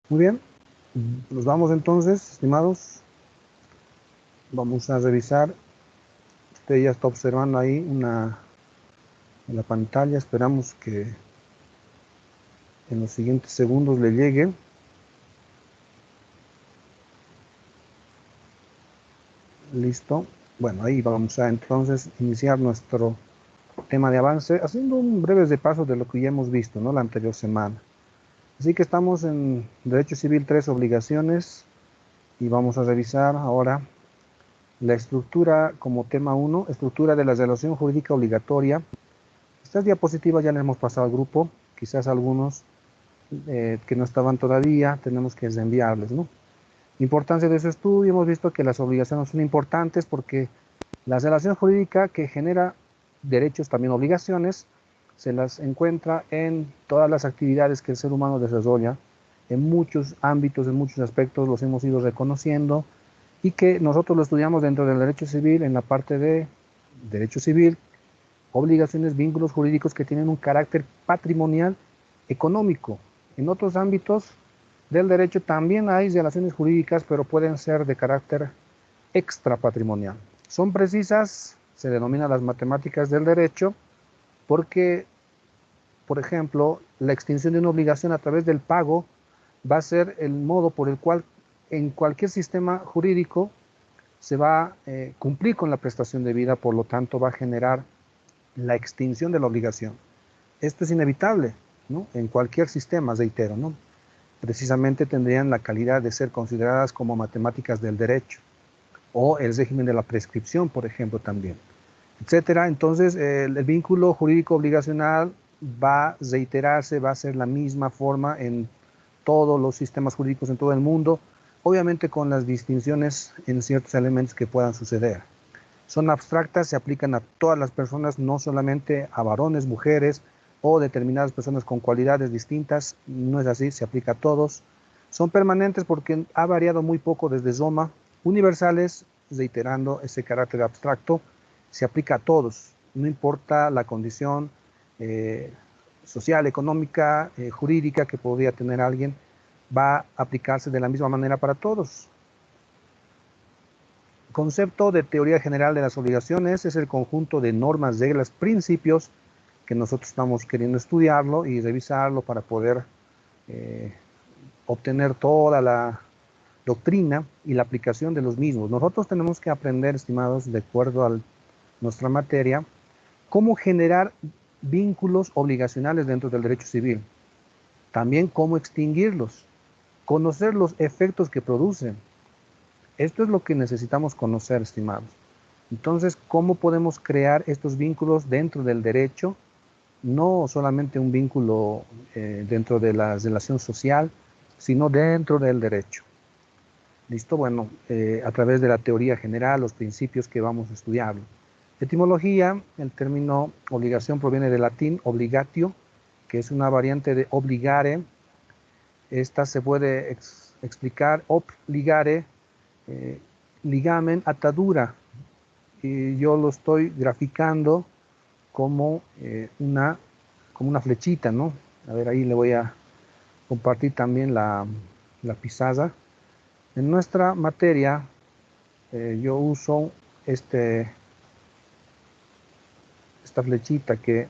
Muy bien, nos vamos entonces, estimados. Vamos a revisar. Usted ya está observando ahí en la pantalla. Esperamos que en los siguientes segundos le llegue. Listo. Bueno, ahí vamos a entonces iniciar nuestro tema de avance, haciendo un breve repaso de lo que ya hemos visto, ¿no? La anterior semana. Así que estamos en Derecho Civil 3 obligaciones, y vamos a revisar ahora la estructura como tema uno, estructura de la relación jurídica obligatoria. Estas diapositivas ya las hemos pasado al grupo, quizás algunos que no estaban todavía, tenemos que reenviarles, ¿no? Importancia de su estudio, hemos visto que las obligaciones son importantes porque la relación jurídica que genera derechos, también obligaciones, se las encuentra en todas las actividades que el ser humano desarrolla, en muchos ámbitos, en muchos aspectos los hemos ido reconociendo, y que nosotros lo estudiamos dentro del derecho civil, en la parte de derecho civil, obligaciones, vínculos jurídicos que tienen un carácter patrimonial económico. En otros ámbitos del derecho también hay relaciones jurídicas, pero pueden ser de carácter extrapatrimonial. Son precisas, se denominan las matemáticas del derecho, porque, por ejemplo, la extinción de una obligación a través del pago va a ser el modo por el cual en cualquier sistema jurídico se va a cumplir con la prestación de vida, por lo tanto va a generar la extinción de la obligación. Esto es inevitable, ¿no? En cualquier sistema, reitero, ¿no? Precisamente tendrían la calidad de ser consideradas como matemáticas del derecho, o el régimen de la prescripción, por ejemplo, también, etcétera. Entonces, el vínculo jurídico obligacional va a reiterarse, va a ser la misma forma en todos los sistemas jurídicos en todo el mundo, obviamente con las distinciones en ciertos elementos que puedan suceder. Son abstractas, se aplican a todas las personas, no solamente a varones, mujeres o determinadas personas con cualidades distintas. No es así, se aplica a todos. Son permanentes porque ha variado muy poco desde Roma. Universales, reiterando ese carácter abstracto, se aplica a todos, no importa la condición eh, social, económica, jurídica que podría tener alguien, va a aplicarse de la misma manera para todos. Concepto de teoría general de las obligaciones es el conjunto de normas, reglas, principios que nosotros estamos queriendo estudiarlo y revisarlo para poder eh, obtener toda la doctrina y la aplicación de los mismos. Nosotros tenemos que aprender, estimados, de acuerdo a nuestra materia, cómo generar vínculos obligacionales dentro del derecho civil, también cómo extinguirlos, conocer los efectos que producen. Esto es lo que necesitamos conocer, estimados. Entonces, ¿cómo podemos crear estos vínculos dentro del derecho? No solamente un vínculo dentro de la relación social, sino dentro del derecho. ¿Listo? Bueno, a través de la teoría general, los principios que vamos a estudiar. Etimología, el término obligación proviene del latín obligatio, que es una variante de obligare. Esta se puede explicar obligare, eh, ligamen, atadura. Y yo lo estoy graficando como, como una flechita, ¿no? A ver, ahí le voy a compartir también la pizarra. En nuestra materia, yo uso este, esta flechita que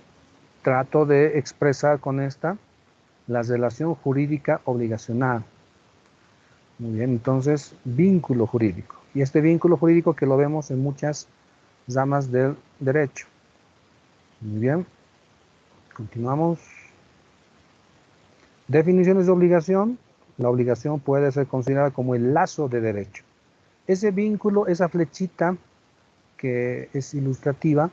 trato de expresar con esta la relación jurídica obligacional. Muy bien, entonces, vínculo jurídico. Y este vínculo jurídico que lo vemos en muchas ramas del derecho. Muy bien, continuamos. Definiciones de obligación. La obligación puede ser considerada como el lazo de derecho. Ese vínculo, esa flechita que es ilustrativa,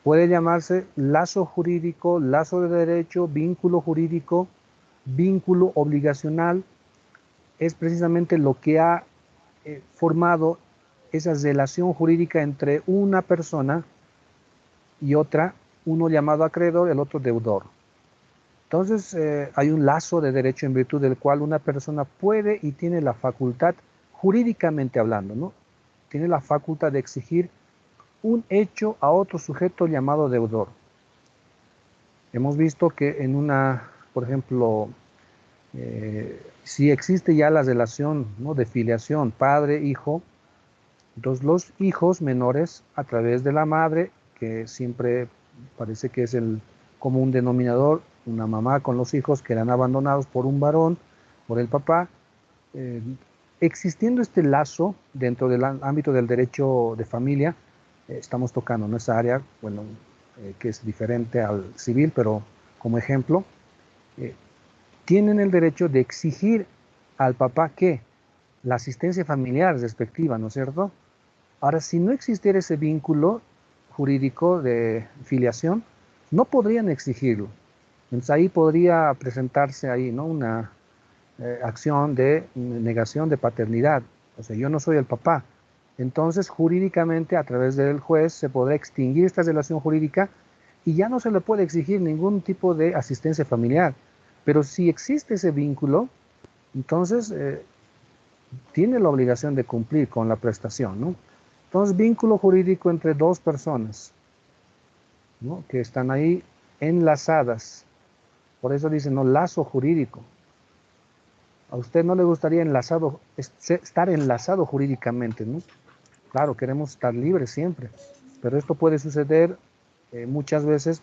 puede llamarse lazo jurídico, lazo de derecho, vínculo jurídico, vínculo obligacional. Es precisamente lo que ha formado esa relación jurídica entre una persona y otra, uno llamado acreedor, el otro deudor. Entonces, hay un lazo de derecho en virtud del cual una persona puede y tiene la facultad, jurídicamente hablando, ¿no? Tiene la facultad de exigir un hecho a otro sujeto llamado deudor. Hemos visto que en una, por ejemplo, Si existe ya la relación, ¿no?, de filiación padre-hijo, entonces los hijos menores a través de la madre, que siempre parece que es el común denominador, una mamá con los hijos que eran abandonados por un varón, por el papá, eh, existiendo este lazo dentro del ámbito del derecho de familia, estamos tocando en esa área, bueno, que es diferente al civil, pero como ejemplo, eh, tienen el derecho de exigir al papá que la asistencia familiar respectiva, ¿no es cierto? Ahora, si no existiera ese vínculo jurídico de filiación, no podrían exigirlo. Entonces ahí podría presentarse ahí, ¿no?, una acción de negación de paternidad. O sea, yo no soy el papá. Entonces, jurídicamente, a través del juez, se podrá extinguir esta relación jurídica y ya no se le puede exigir ningún tipo de asistencia familiar. Pero si existe ese vínculo, entonces tiene la obligación de cumplir con la prestación, ¿no? Entonces, vínculo jurídico entre dos personas, ¿no?, que están ahí enlazadas. Por eso dicen, no, lazo jurídico. ¿A usted no le gustaría estar enlazado jurídicamente, ¿no? Claro, queremos estar libres siempre, pero esto puede suceder muchas veces,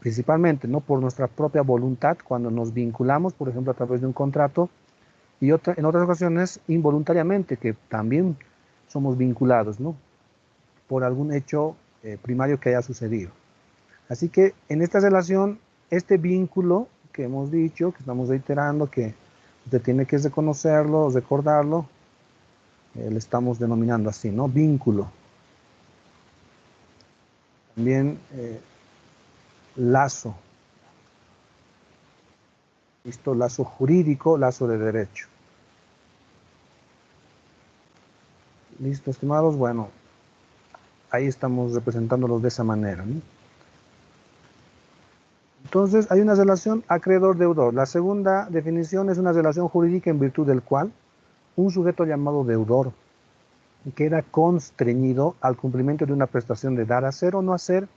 principalmente, ¿no?, por nuestra propia voluntad, cuando nos vinculamos, por ejemplo, a través de un contrato, y en otras ocasiones involuntariamente, que también somos vinculados, ¿no?, por algún hecho primario que haya sucedido. Así que en esta relación, este vínculo que hemos dicho, que estamos reiterando, que usted tiene que reconocerlo, recordarlo, le estamos denominando así, ¿no?, vínculo. También lazo, ¿listo? Lazo jurídico, lazo de derecho. ¿Listo, estimados? Bueno, ahí estamos representándolos de esa manera, ¿no? Entonces, hay una relación acreedor-deudor. La segunda definición es una relación jurídica en virtud del cual un sujeto llamado deudor queda constreñido al cumplimiento de una prestación de dar, hacer o no hacer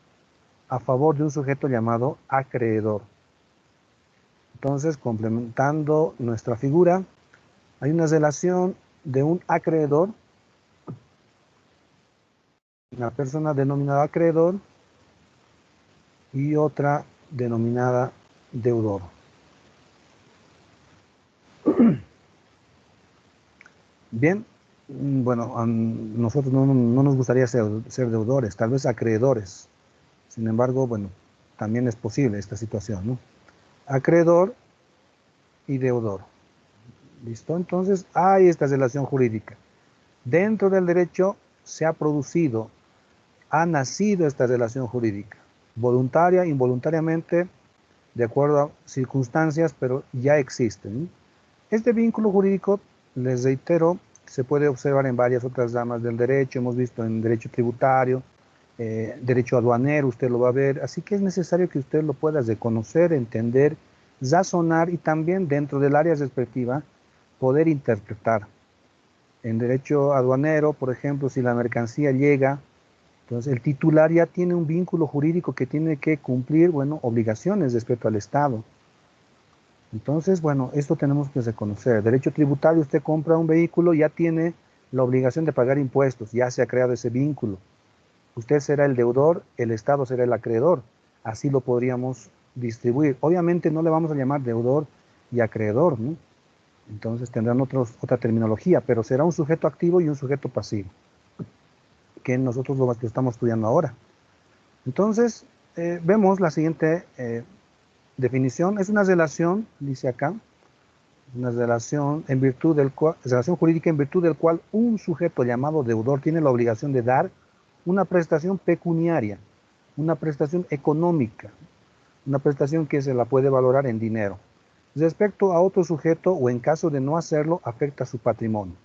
a favor de un sujeto llamado acreedor. Entonces, complementando nuestra figura, hay una relación de un acreedor, una persona denominada acreedor, y otra denominada deudor. Bien, bueno, a nosotros no nos gustaría ser deudores, tal vez acreedores. Sin embargo, bueno, también es posible esta situación, ¿no? Acreedor y deudor. ¿Listo? Entonces, hay esta relación jurídica. Dentro del derecho se ha producido, ha nacido esta relación jurídica, voluntaria, involuntariamente, de acuerdo a circunstancias, pero ya existen, ¿no? Este vínculo jurídico, les reitero, se puede observar en varias otras ramas del derecho. Hemos visto en derecho tributario, derecho aduanero, usted lo va a ver. Así que es necesario que usted lo pueda reconocer, entender, razonar y también dentro del área respectiva poder interpretar. En derecho aduanero, por ejemplo, si la mercancía llega, entonces el titular ya tiene un vínculo jurídico que tiene que cumplir, bueno, obligaciones respecto al Estado. Entonces, bueno, esto tenemos que reconocer. Derecho tributario, usted compra un vehículo, ya tiene la obligación de pagar impuestos, ya se ha creado ese vínculo. Usted será el deudor, el Estado será el acreedor. Así lo podríamos distribuir. Obviamente no le vamos a llamar deudor y acreedor, ¿no? Entonces tendrán otra terminología, pero será un sujeto activo y un sujeto pasivo, que nosotros lo estamos estudiando ahora. Entonces, vemos la siguiente definición. Es una relación, dice acá, una relación en virtud del cual, relación jurídica en virtud del cual un sujeto llamado deudor tiene la obligación de dar una prestación pecuniaria, una prestación económica, una prestación que se la puede valorar en dinero, respecto a otro sujeto o en caso de no hacerlo afecta su patrimonio.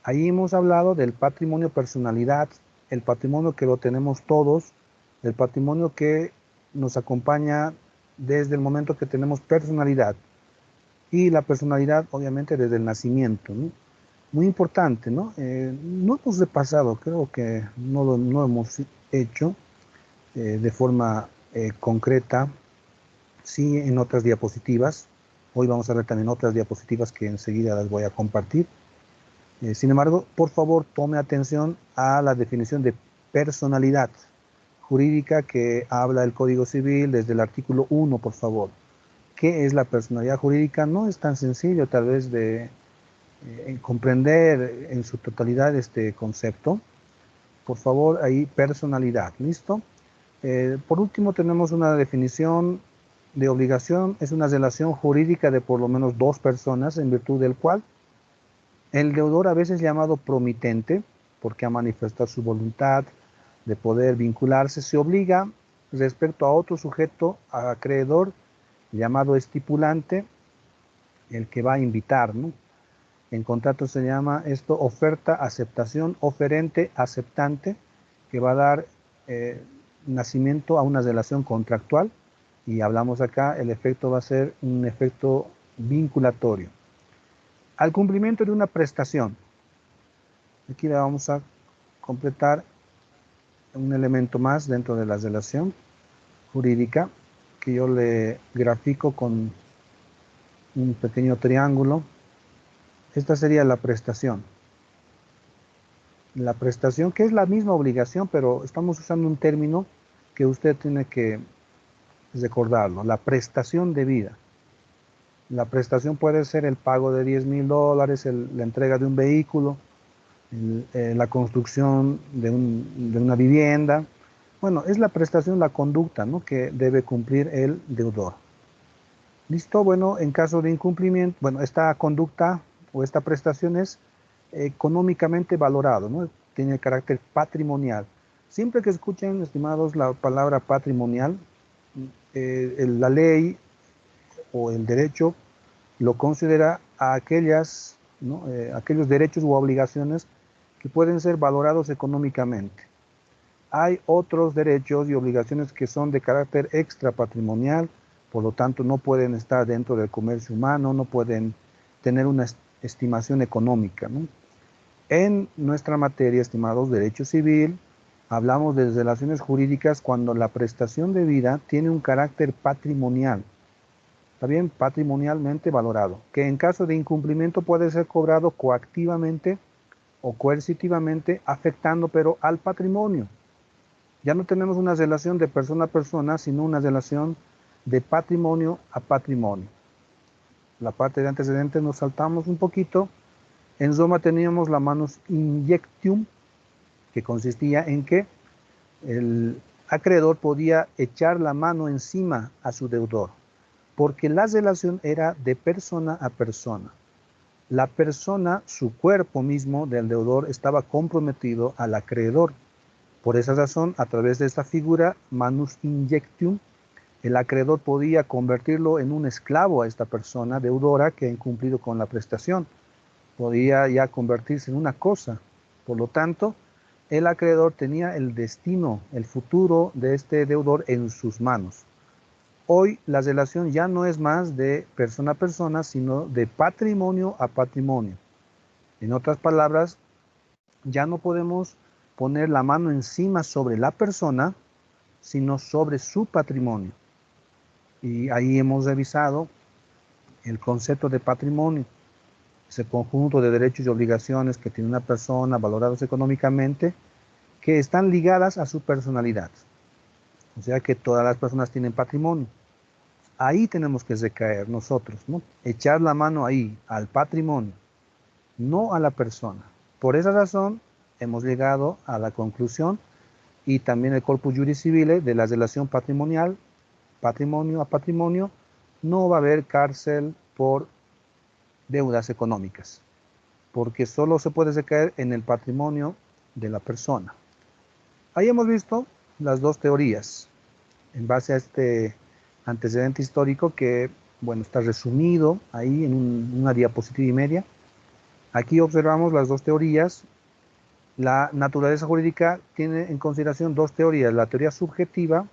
Ahí hemos hablado del patrimonio personalidad, el patrimonio que lo tenemos todos, el patrimonio que nos acompaña desde el momento que tenemos personalidad, y la personalidad obviamente desde el nacimiento, ¿no? Muy importante, ¿no? No hemos repasado, creo que no hemos hecho de forma concreta, sí en otras diapositivas, Hoy vamos a ver también otras diapositivas que enseguida las voy a compartir. Sin embargo, por favor, tome atención a la definición de personalidad jurídica que habla el Código Civil desde el artículo 1, por favor. ¿Qué es la personalidad jurídica? No es tan sencillo tal vez de comprender en su totalidad este concepto. Por favor, ahí personalidad, ¿listo? Por último, tenemos una definición de obligación. Es una relación jurídica de por lo menos dos personas en virtud del cual el deudor, a veces llamado promitente, porque ha manifestado su voluntad de poder vincularse, se obliga respecto a otro sujeto acreedor llamado estipulante, el que va a invitar, ¿no? En contrato se llama esto oferta, aceptación, oferente, aceptante, que va a dar nacimiento a una relación contractual, y hablamos acá, el efecto va a ser un efecto vinculatorio. Al cumplimiento de una prestación, aquí le vamos a completar un elemento más dentro de la relación jurídica, que yo le grafico con un pequeño triángulo. Esta sería la prestación. La prestación, que es la misma obligación, pero estamos usando un término que usted tiene que recordarlo, la prestación de vida. La prestación puede ser el pago de $10,000, la entrega de un vehículo, la construcción de una vivienda. Bueno, es la prestación, la conducta, ¿no?, que debe cumplir el deudor. ¿Listo? Bueno, en caso de incumplimiento, bueno, esta conducta o esta prestación es económicamente valorado, ¿no? Tiene carácter patrimonial. Siempre que escuchen, estimados, la palabra patrimonial, la ley o el derecho lo considera a aquellas, ¿no?, aquellos derechos u obligaciones que pueden ser valorados económicamente. Hay otros derechos y obligaciones que son de carácter extrapatrimonial, por lo tanto no pueden estar dentro del comercio humano, no pueden tener una estimación económica, ¿no? En nuestra materia, estimados, derecho civil, hablamos de relaciones jurídicas cuando la prestación de vida tiene un carácter patrimonial, está bien, patrimonialmente valorado, que en caso de incumplimiento puede ser cobrado coactivamente o coercitivamente, afectando pero al patrimonio. Ya no tenemos una relación de persona a persona, sino una relación de patrimonio a patrimonio. La parte de antecedentes nos saltamos un poquito. En Roma teníamos la manus injectium, que consistía en que el acreedor podía echar la mano encima a su deudor, porque la relación era de persona a persona. La persona, su cuerpo mismo del deudor, estaba comprometido al acreedor. Por esa razón, a través de esta figura, manus injectium, el acreedor podía convertirlo en un esclavo a esta persona deudora que ha incumplido con la prestación. Podía ya convertirse en una cosa. Por lo tanto, el acreedor tenía el destino, el futuro de este deudor en sus manos. Hoy la relación ya no es más de persona a persona, sino de patrimonio a patrimonio. En otras palabras, ya no podemos poner la mano encima sobre la persona, sino sobre su patrimonio. Y ahí hemos revisado el concepto de patrimonio, ese conjunto de derechos y obligaciones que tiene una persona valorados económicamente, que están ligadas a su personalidad. O sea que todas las personas tienen patrimonio. Ahí tenemos que recaer nosotros, ¿no? Echar la mano ahí, al patrimonio, no a la persona. Por esa razón hemos llegado a la conclusión, y también el corpus juris civile, de la relación patrimonial, patrimonio a patrimonio, no va a haber cárcel por deudas económicas, porque solo se puede recaer en el patrimonio de la persona. Ahí hemos visto las dos teorías en base a este antecedente histórico que, bueno, está resumido ahí en una diapositiva y media. Aquí observamos las dos teorías. La naturaleza jurídica tiene en consideración dos teorías: la teoría subjetiva,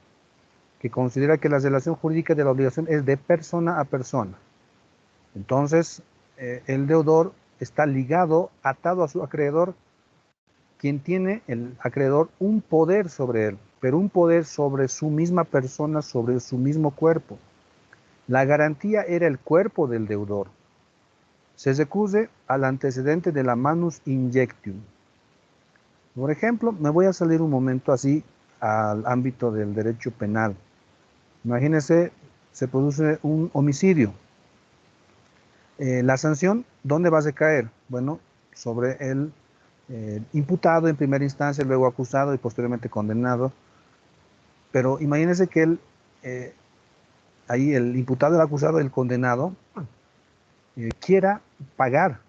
que considera que la relación jurídica de la obligación es de persona a persona. Entonces, el deudor está ligado, atado a su acreedor, quien tiene, el acreedor, un poder sobre él, pero un poder sobre su misma persona, sobre su mismo cuerpo. La garantía era el cuerpo del deudor. Se recurre al antecedente de la manus injectium. Por ejemplo, me voy a salir un momento así al ámbito del derecho penal. Imagínense, se produce un homicidio. La sanción, ¿dónde va a recaer? Bueno, sobre el imputado en primera instancia, luego acusado y posteriormente condenado. Pero imagínense que eh, ahí el imputado, el acusado, el condenado, quiera pagar,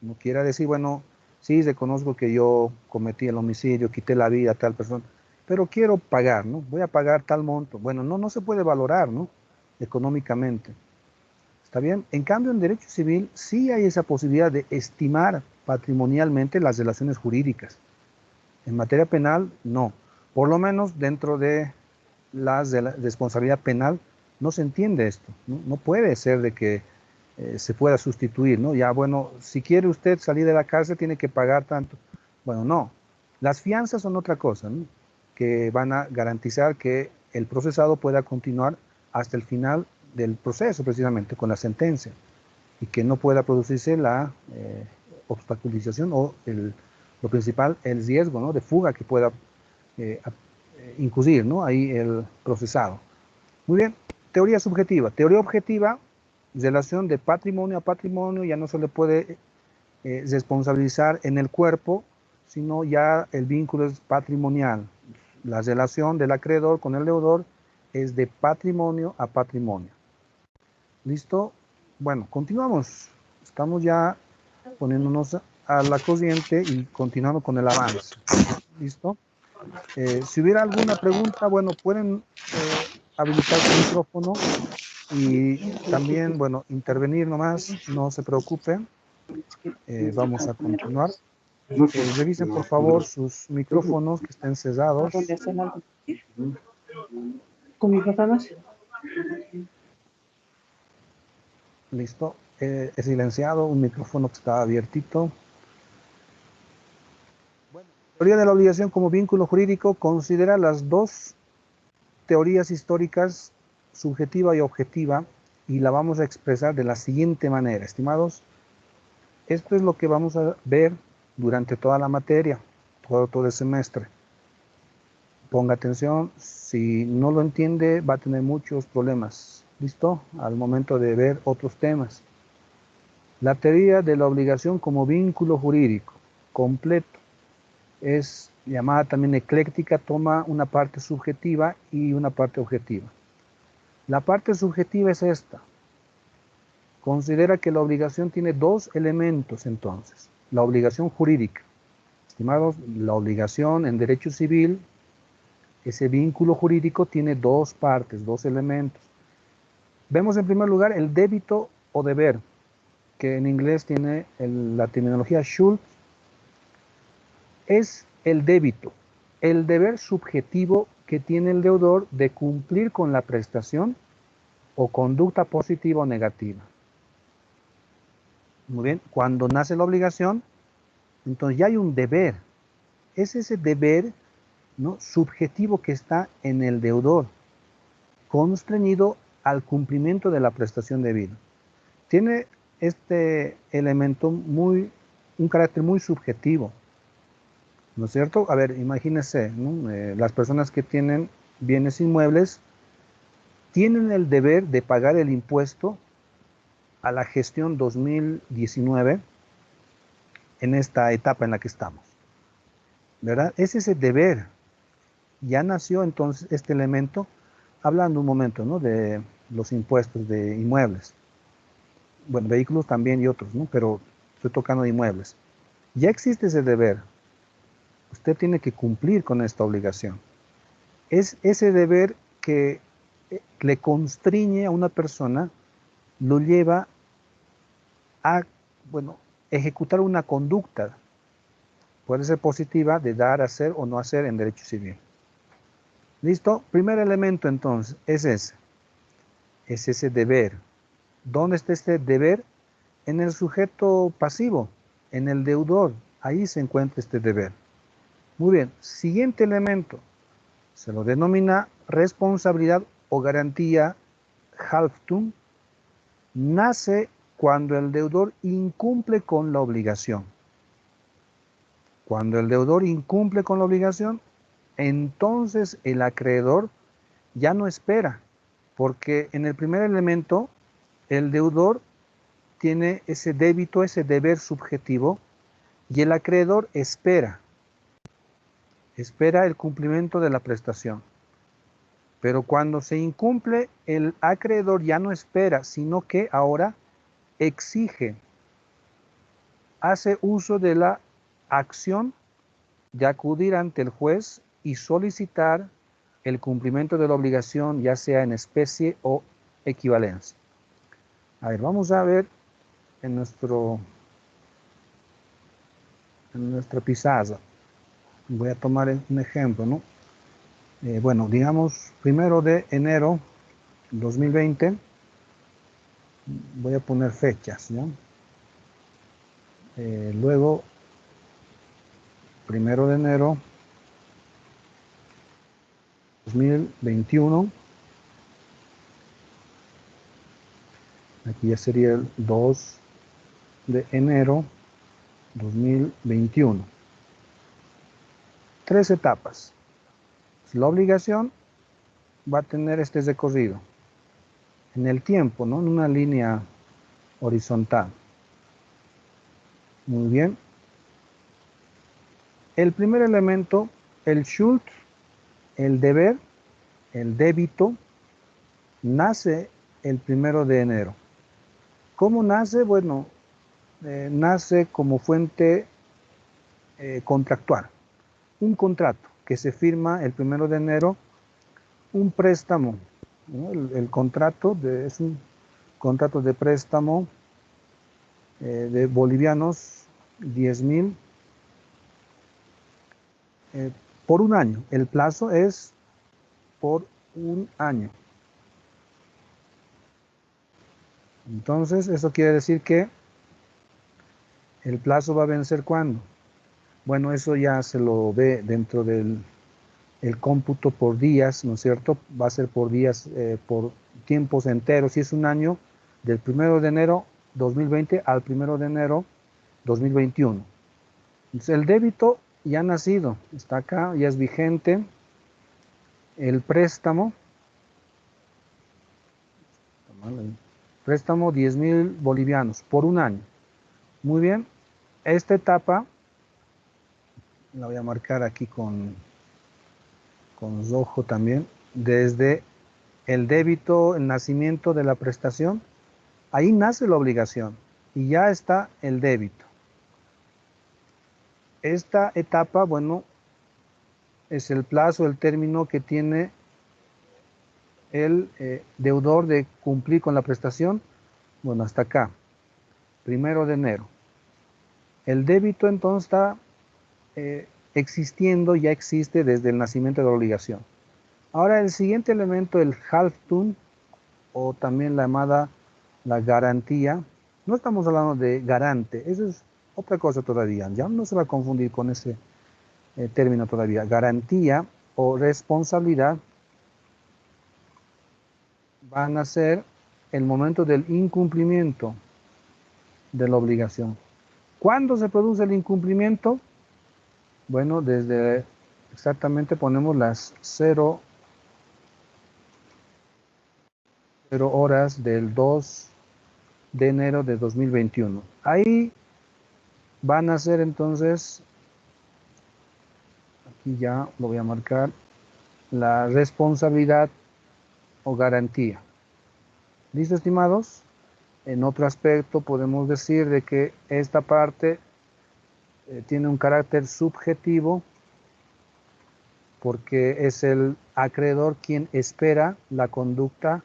no quiera decir, bueno, sí, reconozco que yo cometí el homicidio, quité la vida a tal persona, pero quiero pagar, ¿no? Voy a pagar tal monto. Bueno, no se puede valorar, ¿no? Económicamente. ¿Está bien? En cambio, en derecho civil sí hay esa posibilidad de estimar patrimonialmente las relaciones jurídicas. En materia penal, no. Por lo menos dentro de la responsabilidad penal no se entiende esto. No puede ser de que se pueda sustituir, ¿no? Ya, bueno, si quiere usted salir de la cárcel tiene que pagar tanto. Bueno, no. Las fianzas son otra cosa, ¿no? Que van a garantizar que el procesado pueda continuar hasta el final del proceso, precisamente, con la sentencia, y que no pueda producirse la obstaculización o lo principal, el riesgo, ¿no?, de fuga que pueda eh, incurrir, ¿no?, ahí el procesado. Muy bien, teoría subjetiva. Teoría objetiva, relación de patrimonio a patrimonio, ya no se le puede responsabilizar en el cuerpo, sino ya el vínculo es patrimonial. La relación del acreedor con el deudor es de patrimonio a patrimonio. ¿Listo? Bueno, continuamos. Estamos ya poniéndonos a la corriente y continuando con el avance. ¿Listo? Si hubiera alguna pregunta, bueno, pueden habilitar su micrófono y también, bueno, intervenir nomás, no se preocupen. Vamos a continuar. Revisen por favor sus micrófonos que estén cerrados. Con mi papá más. Listo. He silenciado un micrófono que estaba abiertito. Bueno, teoría de la obligación como vínculo jurídico considera las dos teorías históricas, subjetiva y objetiva, y la vamos a expresar de la siguiente manera, estimados. Esto es lo que vamos a ver durante toda la materia, todo el semestre. Ponga atención, si no lo entiende va a tener muchos problemas, ¿listo? Al momento de ver otros temas. La teoría de la obligación como vínculo jurídico completo es llamada también ecléctica, toma una parte subjetiva y una parte objetiva. La parte subjetiva es esta. Considera que la obligación tiene dos elementos entonces. La obligación jurídica. Estimados, la obligación en derecho civil, ese vínculo jurídico tiene dos partes, dos elementos. Vemos en primer lugar el débito o deber, que en inglés tiene la terminología should. Es el débito, el deber subjetivo que tiene el deudor de cumplir con la prestación o conducta positiva o negativa. Muy bien, cuando nace la obligación, entonces ya hay un deber. Es ese deber, ¿no?, subjetivo que está en el deudor, constreñido al cumplimiento de la prestación debida. Tiene este elemento un carácter muy subjetivo, ¿no es cierto? A ver, imagínense, ¿no? Las personas que tienen bienes inmuebles tienen el deber de pagar el impuesto a la gestión 2019 en esta etapa en la que estamos, ¿verdad? Es ese deber. Ya nació entonces este elemento, hablando un momento, ¿no?, de los impuestos de inmuebles. Bueno, vehículos también y otros, ¿no? Pero estoy tocando de inmuebles. Ya existe ese deber. Usted tiene que cumplir con esta obligación. Es ese deber que le constriñe a una persona, lo lleva a, bueno, ejecutar una conducta. Puede ser positiva, de dar, hacer o no hacer en derecho civil. ¿Listo? Primer elemento entonces es ese. Es ese deber. ¿Dónde está este deber? En el sujeto pasivo, en el deudor. Ahí se encuentra este deber. Muy bien. Siguiente elemento. Se lo denomina responsabilidad o garantía halftun nace cuando el deudor incumple con la obligación. Cuando el deudor incumple con la obligación, entonces el acreedor ya no espera, porque en el primer elemento el deudor tiene ese débito, ese deber subjetivo, y el acreedor espera el cumplimiento de la prestación. Pero cuando se incumple, el acreedor ya no espera, sino que ahora exige, hace uso de la acción de acudir ante el juez y solicitar el cumplimiento de la obligación, ya sea en especie o equivalencia. A ver, vamos a ver en nuestra pizarra. Voy a tomar un ejemplo, ¿no? Bueno, digamos, 1 de enero 2020, voy a poner fechas, ¿ya? Luego, 1 de enero 2021, aquí ya sería el 2 de enero 2021. 3 etapas. La obligación va a tener este recorrido en el tiempo, ¿no? En una línea horizontal. Muy bien. El primer elemento, el Schuld, el deber, el débito, nace el 1 de enero. ¿Cómo nace? Bueno, nace como fuente contractual. Un contrato que se firma el 1 de enero, un préstamo, ¿no? El contrato es un contrato de préstamo de bolivianos 10.000 por un año. El plazo es por un año. Entonces, eso quiere decir que el plazo va a vencer ¿cuándo? Bueno, eso ya se lo ve dentro del cómputo por días, ¿no es cierto? Va a ser por días, por tiempos enteros. Si es un año, del 1 de enero 2020 al 1 de enero 2021. Entonces, el débito ya ha nacido, está acá, ya es vigente. El préstamo 10.000 bolivianos por un año. Muy bien, esta etapa la voy a marcar aquí con rojo también. Desde el débito, el nacimiento de la prestación, ahí nace la obligación y ya está el débito. Esta etapa, bueno, es el plazo, el término que tiene el deudor de cumplir con la prestación. Bueno, hasta acá, 1 de enero. El débito entonces está existiendo, ya existe desde el nacimiento de la obligación. Ahora el siguiente elemento, el halftun, o también la llamada la garantía. No estamos hablando de garante, eso es otra cosa todavía, ya no se va a confundir con ese término todavía. Garantía o responsabilidad van a ser el momento del incumplimiento de la obligación. ¿Cuándo se produce el incumplimiento? Bueno, desde exactamente ponemos las 0 horas del 2 de enero de 2021. Ahí van a ser entonces, aquí ya lo voy a marcar, la responsabilidad o garantía. ¿Listo, estimados? En otro aspecto podemos decir de que esta parte tiene un carácter subjetivo porque es el acreedor quien espera la conducta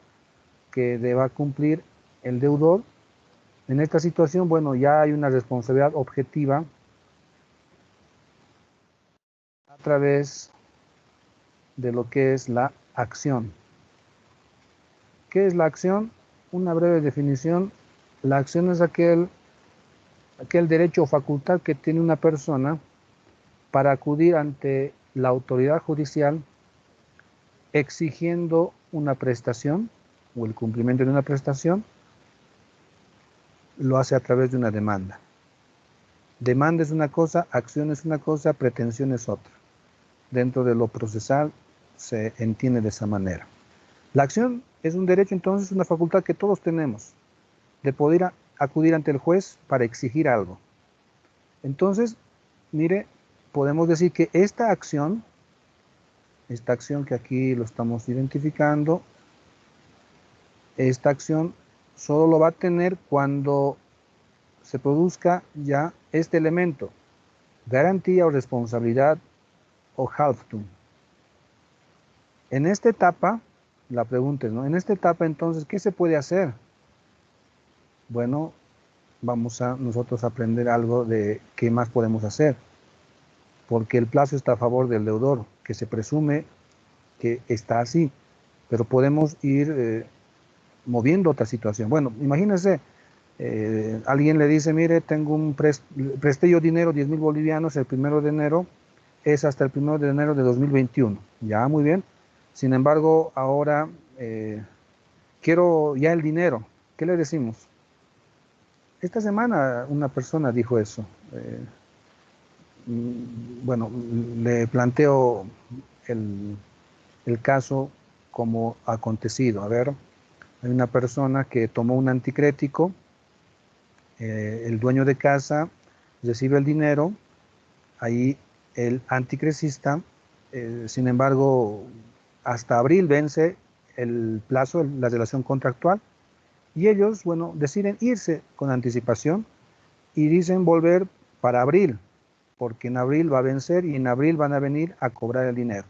que deba cumplir el deudor. En esta situación, bueno, ya hay una responsabilidad objetiva a través de lo que es la acción. ¿Qué es la acción? Una breve definición. La acción es aquel derecho o facultad que tiene una persona para acudir ante la autoridad judicial exigiendo una prestación o el cumplimiento de una prestación, lo hace a través de una demanda. Demanda es una cosa, acción es una cosa, pretensión es otra. Dentro de lo procesal se entiende de esa manera. La acción es un derecho, entonces, una facultad que todos tenemos, de poder acudir ante el juez para exigir algo. Entonces, mire, podemos decir que esta acción que aquí lo estamos identificando, esta acción solo lo va a tener cuando se produzca ya este elemento, garantía o responsabilidad o halftum. En esta etapa, la pregunta es, ¿no? En esta etapa, entonces, ¿qué se puede hacer? Bueno, vamos a nosotros aprender algo de qué más podemos hacer, porque el plazo está a favor del deudor, que se presume que está así, pero podemos ir moviendo otra situación. Bueno, imagínense, alguien le dice, mire, presté yo dinero, 10.000 bolivianos, el 1 de enero, es hasta el 1 de enero de 2021. Ya, muy bien. Sin embargo, ahora quiero ya el dinero. ¿Qué le decimos? Esta semana una persona dijo eso. Bueno, le planteo el caso como acontecido. A ver, hay una persona que tomó un anticrético, el dueño de casa recibe el dinero, ahí el anticresista, sin embargo, hasta abril vence el plazo, la relación contractual, y ellos, bueno, deciden irse con anticipación y dicen volver para abril, porque en abril va a vencer y en abril van a venir a cobrar el dinero.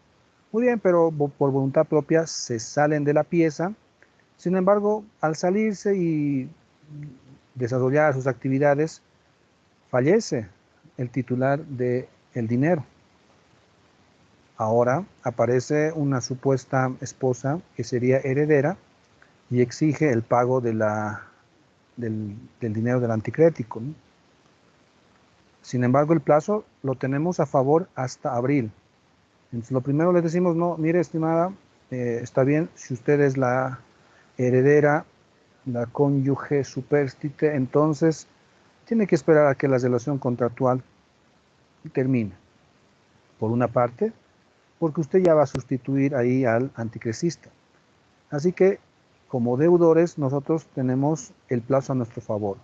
Muy bien, pero por voluntad propia se salen de la pieza. Sin embargo, al salirse y desarrollar sus actividades, fallece el titular del dinero. Ahora aparece una supuesta esposa que sería heredera y exige el pago del dinero del anticrético, ¿no? Sin embargo, el plazo lo tenemos a favor hasta abril. Entonces, lo primero le decimos, no, mire, estimada, está bien, si usted es la heredera, la cónyuge superstite, entonces tiene que esperar a que la relación contractual termine. Por una parte, porque usted ya va a sustituir ahí al anticresista. Así que, como deudores, nosotros tenemos el plazo a nuestro favor.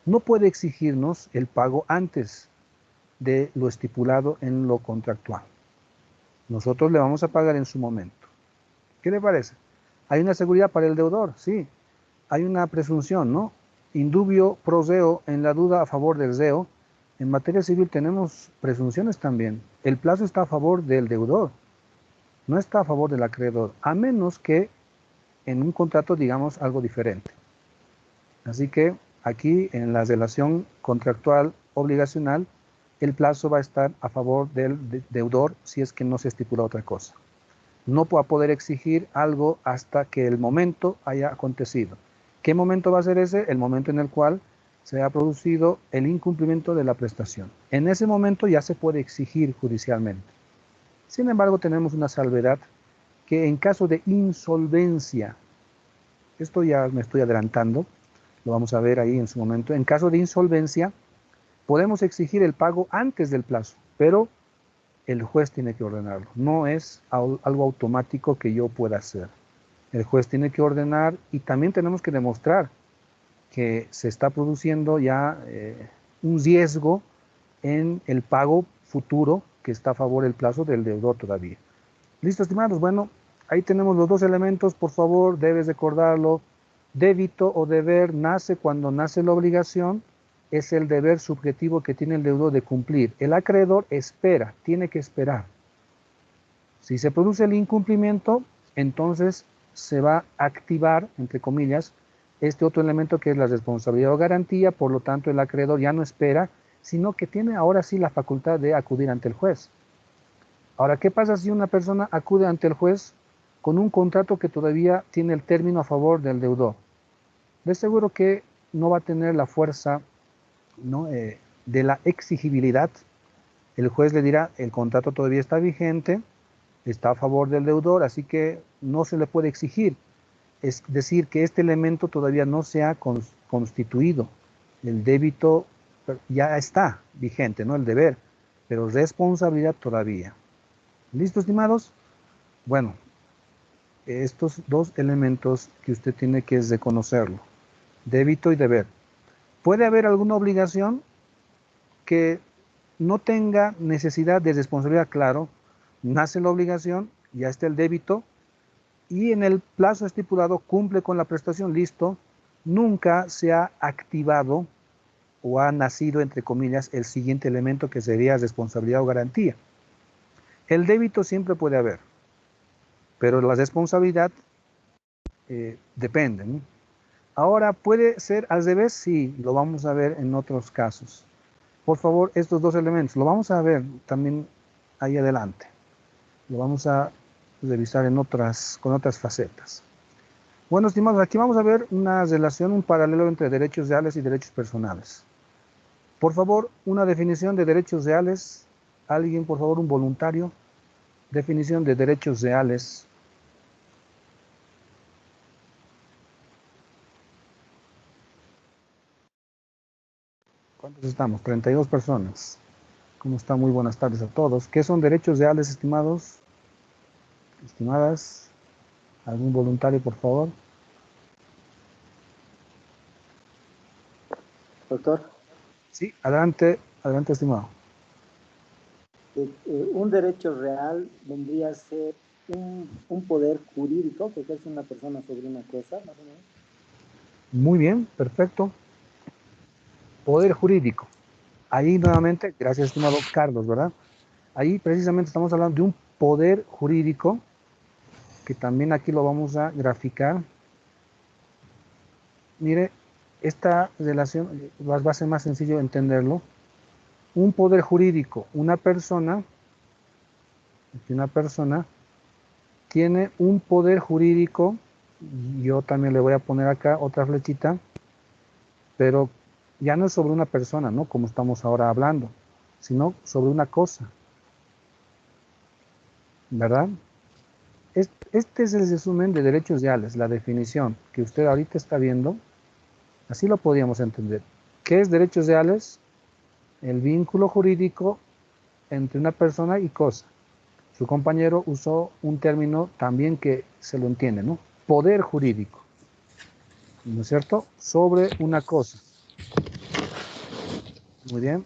No puede exigirnos el pago antes de lo estipulado en lo contractual. Nosotros le vamos a pagar en su momento. ¿Qué le parece? Hay una seguridad para el deudor, sí. Hay una presunción, ¿no? Indubio pro reo, en la duda a favor del reo. En materia civil tenemos presunciones también. El plazo está a favor del deudor, no está a favor del acreedor, a menos que en un contrato digamos algo diferente. Así que aquí en la relación contractual obligacional, el plazo va a estar a favor del deudor si es que no se estipula otra cosa. No va a poder exigir algo hasta que el momento haya acontecido. ¿Qué momento va a ser ese? El momento en el cual se ha producido el incumplimiento de la prestación. En ese momento ya se puede exigir judicialmente. Sin embargo, tenemos una salvedad que en caso de insolvencia, esto ya me estoy adelantando, lo vamos a ver ahí en su momento, en caso de insolvencia podemos exigir el pago antes del plazo, pero el juez tiene que ordenarlo, no es algo automático que yo pueda hacer. El juez tiene que ordenar y también tenemos que demostrar que se está produciendo ya un riesgo en el pago futuro que está a favor del plazo del deudor todavía. ¿Listo, estimados? Bueno, ahí tenemos los dos elementos, por favor, debes recordarlo. Débito o deber nace cuando nace la obligación, es el deber subjetivo que tiene el deudor de cumplir. El acreedor espera, tiene que esperar. Si se produce el incumplimiento, entonces se va a activar, entre comillas, este otro elemento que es la responsabilidad o garantía, por lo tanto el acreedor ya no espera, sino que tiene ahora sí la facultad de acudir ante el juez. Ahora, ¿qué pasa si una persona acude ante el juez con un contrato que todavía tiene el término a favor del deudor? De seguro que no va a tener la fuerza, ¿no? De la exigibilidad. El juez le dirá, el contrato todavía está vigente, está a favor del deudor, así que no se le puede exigir. es decir que este elemento todavía no se ha constituido. El débito ya está vigente, ¿no? El deber, pero responsabilidad todavía. ¿Listo, estimados? Bueno, estos dos elementos que usted tiene que reconocerlo, débito y deber. Puede haber alguna obligación que no tenga necesidad de responsabilidad, claro, nace la obligación, ya está el débito, y en el plazo estipulado cumple con la prestación, listo, nunca se ha activado o ha nacido, entre comillas, el siguiente elemento que sería responsabilidad o garantía. El débito siempre puede haber, pero la responsabilidad depende, ¿no? Ahora, ¿puede ser al revés? Sí, lo vamos a ver en otros casos. Por favor, estos dos elementos, lo vamos a ver también ahí adelante. Lo vamos a revisar con otras facetas. Bueno, estimados, aquí vamos a ver una relación, un paralelo entre derechos reales y derechos personales. Por favor, una definición de derechos reales. Alguien, por favor, un voluntario. Definición de derechos reales. ¿Cuántos estamos? 32 personas. ¿Cómo están? Muy buenas tardes a todos. ¿Qué son derechos reales, estimados? Estimadas. ¿Algún voluntario, por favor? Doctor. Sí, adelante, adelante, estimado. Un derecho real vendría a ser un poder jurídico que ejerce una persona sobre una cosa, más o menos. Muy bien, perfecto. Poder jurídico. Ahí nuevamente, gracias, estimado Carlos, ¿verdad? Ahí precisamente estamos hablando de un poder jurídico, que también aquí lo vamos a graficar. Mire, esta relación va a ser más sencillo entenderlo. Un poder jurídico, una persona tiene un poder jurídico, yo también le voy a poner acá otra flechita, pero ya no es sobre una persona, ¿no? Como estamos ahora hablando, sino sobre una cosa, ¿verdad? Este es el resumen de derechos reales, la definición que usted ahorita está viendo, así lo podríamos entender. ¿Qué es derechos reales? El vínculo jurídico entre una persona y cosa. Su compañero usó un término también que se lo entiende, ¿no? Poder jurídico, ¿no es cierto? Sobre una cosa. Muy bien.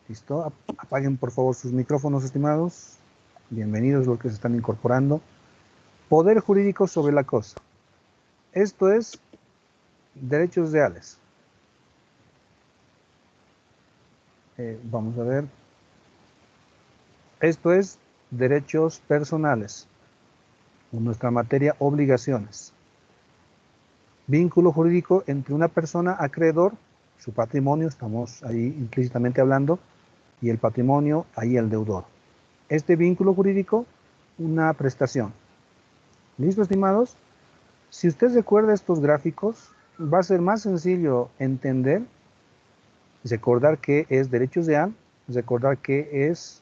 ¿Listo? Apaguen por favor sus micrófonos, estimados. Bienvenidos los que se están incorporando. Poder jurídico sobre la cosa. Esto es derechos reales. Vamos a ver. Esto es derechos personales. En nuestra materia, obligaciones. Vínculo jurídico entre una persona acreedor, su patrimonio, estamos ahí implícitamente hablando, y el patrimonio, ahí el deudor. Este vínculo jurídico, una prestación. ¿Listo, estimados? Si usted recuerda estos gráficos, va a ser más sencillo entender, recordar qué es derechos real, recordar qué es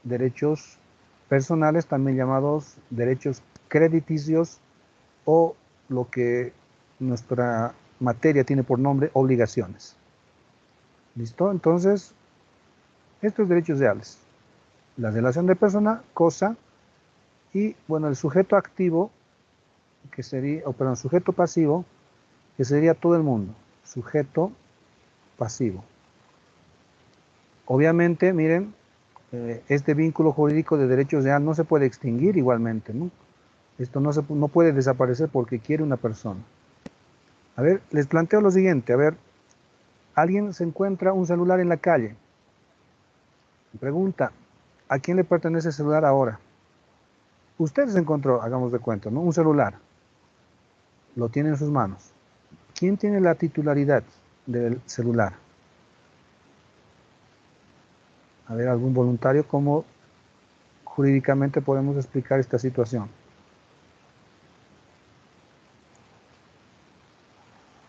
derechos personales, también llamados derechos crediticios, o lo que nuestra materia tiene por nombre obligaciones. ¿Listo? Entonces, estos derechos reales. La relación de persona, cosa, y bueno, el sujeto activo, que sería, sujeto pasivo, que sería todo el mundo. Sujeto pasivo. Obviamente, miren, este vínculo jurídico de derechos reales no se puede extinguir igualmente, ¿no? Esto no puede desaparecer porque quiere una persona. A ver, les planteo lo siguiente, a ver, alguien se encuentra un celular en la calle. Pregunta, ¿a quién le pertenece el celular ahora? Usted se encontró, hagamos de cuenta, ¿no? Un celular. Lo tiene en sus manos. ¿Quién tiene la titularidad del celular? A ver, algún voluntario, ¿cómo jurídicamente podemos explicar esta situación?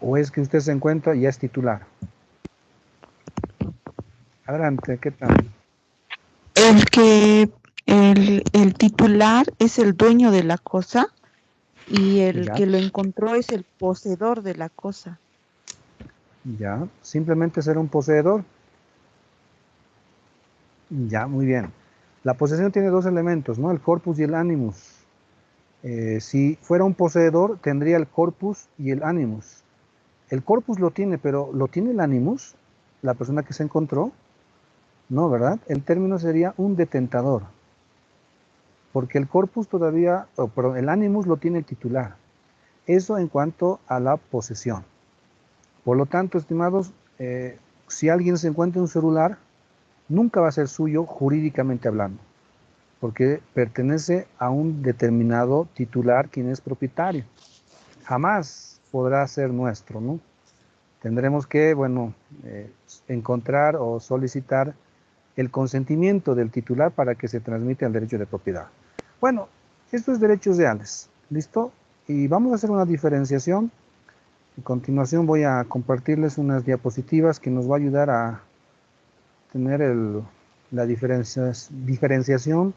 ¿O es que usted se encuentra y ya es titular? Adelante, ¿qué tal? El que El titular es el dueño de la cosa y el Ya, que lo encontró es el poseedor de la cosa. ya. Simplemente ser un poseedor. Ya, muy bien. La posesión tiene dos elementos, ¿no? El corpus y el animus. Si fuera un poseedor, tendría el corpus y el animus. El corpus lo tiene, pero ¿lo tiene el animus? La persona que se encontró. No, ¿verdad? El término sería un detentador. Porque el corpus todavía, perdón, el animus lo tiene el titular. Eso en cuanto a la posesión. Por lo tanto, estimados, si alguien se encuentra un celular, nunca va a ser suyo jurídicamente hablando, porque pertenece a un determinado titular quien es propietario. Jamás podrá ser nuestro, ¿no? Tendremos que, bueno, encontrar o solicitar el consentimiento del titular para que se transmita el derecho de propiedad. Bueno, esto es derechos reales, ¿listo? Y vamos a hacer una diferenciación. A continuación voy a compartirles unas diapositivas que nos va a ayudar a tener la diferenciación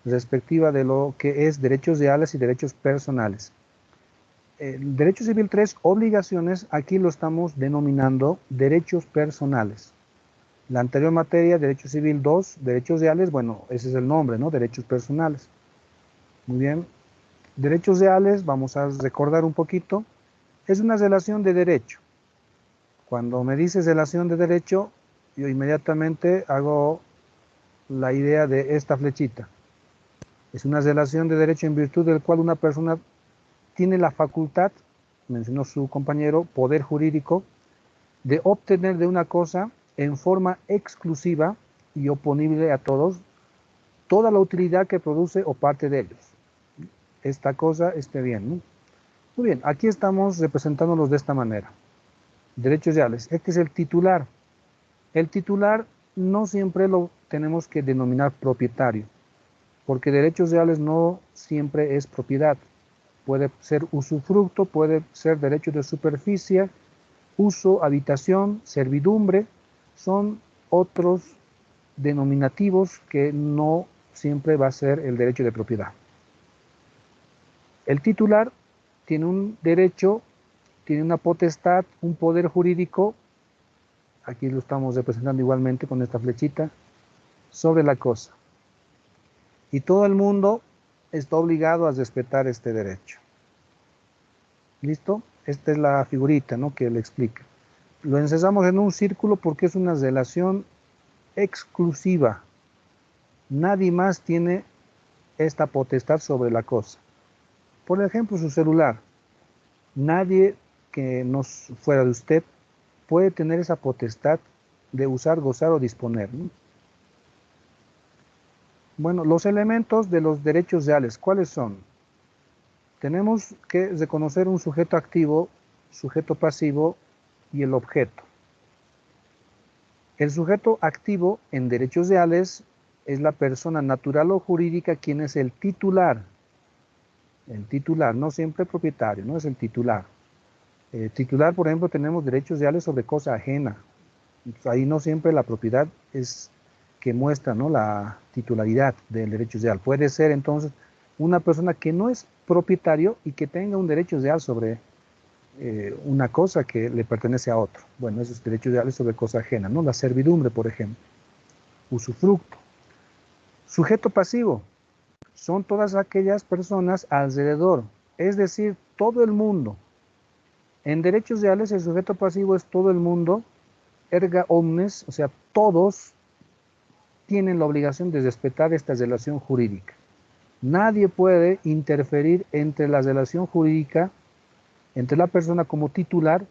respectiva de lo que es derechos reales y derechos personales. El derecho civil 3, obligaciones, aquí lo estamos denominando derechos personales. La anterior materia, derecho civil 2, derechos reales, bueno, ese es el nombre, ¿no? Derechos personales. Muy bien. Derechos reales, vamos a recordar un poquito, es una relación de derecho. Cuando me dices relación de derecho, yo inmediatamente hago la idea de esta flechita. Es una relación de derecho en virtud del cual una persona tiene la facultad, mencionó su compañero, poder jurídico, de obtener de una cosa en forma exclusiva y oponible a todos toda la utilidad que produce o parte de ellos. Esta cosa esté bien, ¿no? Muy bien, aquí estamos representándolos de esta manera. Derechos reales. Este es el titular. El titular no siempre lo tenemos que denominar propietario, porque derechos reales no siempre es propiedad. Puede ser usufructo, puede ser derecho de superficie, uso, habitación, servidumbre, son otros denominativos que no siempre va a ser el derecho de propiedad. El titular tiene un derecho, tiene una potestad, un poder jurídico, aquí lo estamos representando igualmente con esta flechita, sobre la cosa. Y todo el mundo está obligado a respetar este derecho. ¿Listo? Esta es la figurita, ¿no?, que le explica. Lo encerramos en un círculo porque es una relación exclusiva. Nadie más tiene esta potestad sobre la cosa. Por ejemplo, su celular. Nadie que no fuera de usted puede tener esa potestad de usar, gozar o disponer, ¿no? Bueno, los elementos de los derechos reales, ¿cuáles son? Tenemos que reconocer un sujeto activo, sujeto pasivo y el objeto. El sujeto activo en derechos reales es la persona natural o jurídica quien es el titular. El titular, no siempre propietario, no es el titular. Titular, por ejemplo, tenemos derechos reales sobre cosa ajena. Entonces, ahí no siempre la propiedad es que muestra, ¿no?, la titularidad del derecho real. Puede ser entonces una persona que no es propietario y que tenga un derecho real sobre una cosa que le pertenece a otro. Bueno, esos derechos reales sobre cosa ajena, ¿no? La servidumbre, por ejemplo, usufructo. Sujeto pasivo son todas aquellas personas alrededor, es decir, todo el mundo. En derechos reales el sujeto pasivo es todo el mundo, erga omnes, o sea, todos tienen la obligación de respetar esta relación jurídica. Nadie puede interferir entre la relación jurídica, entre la persona como titular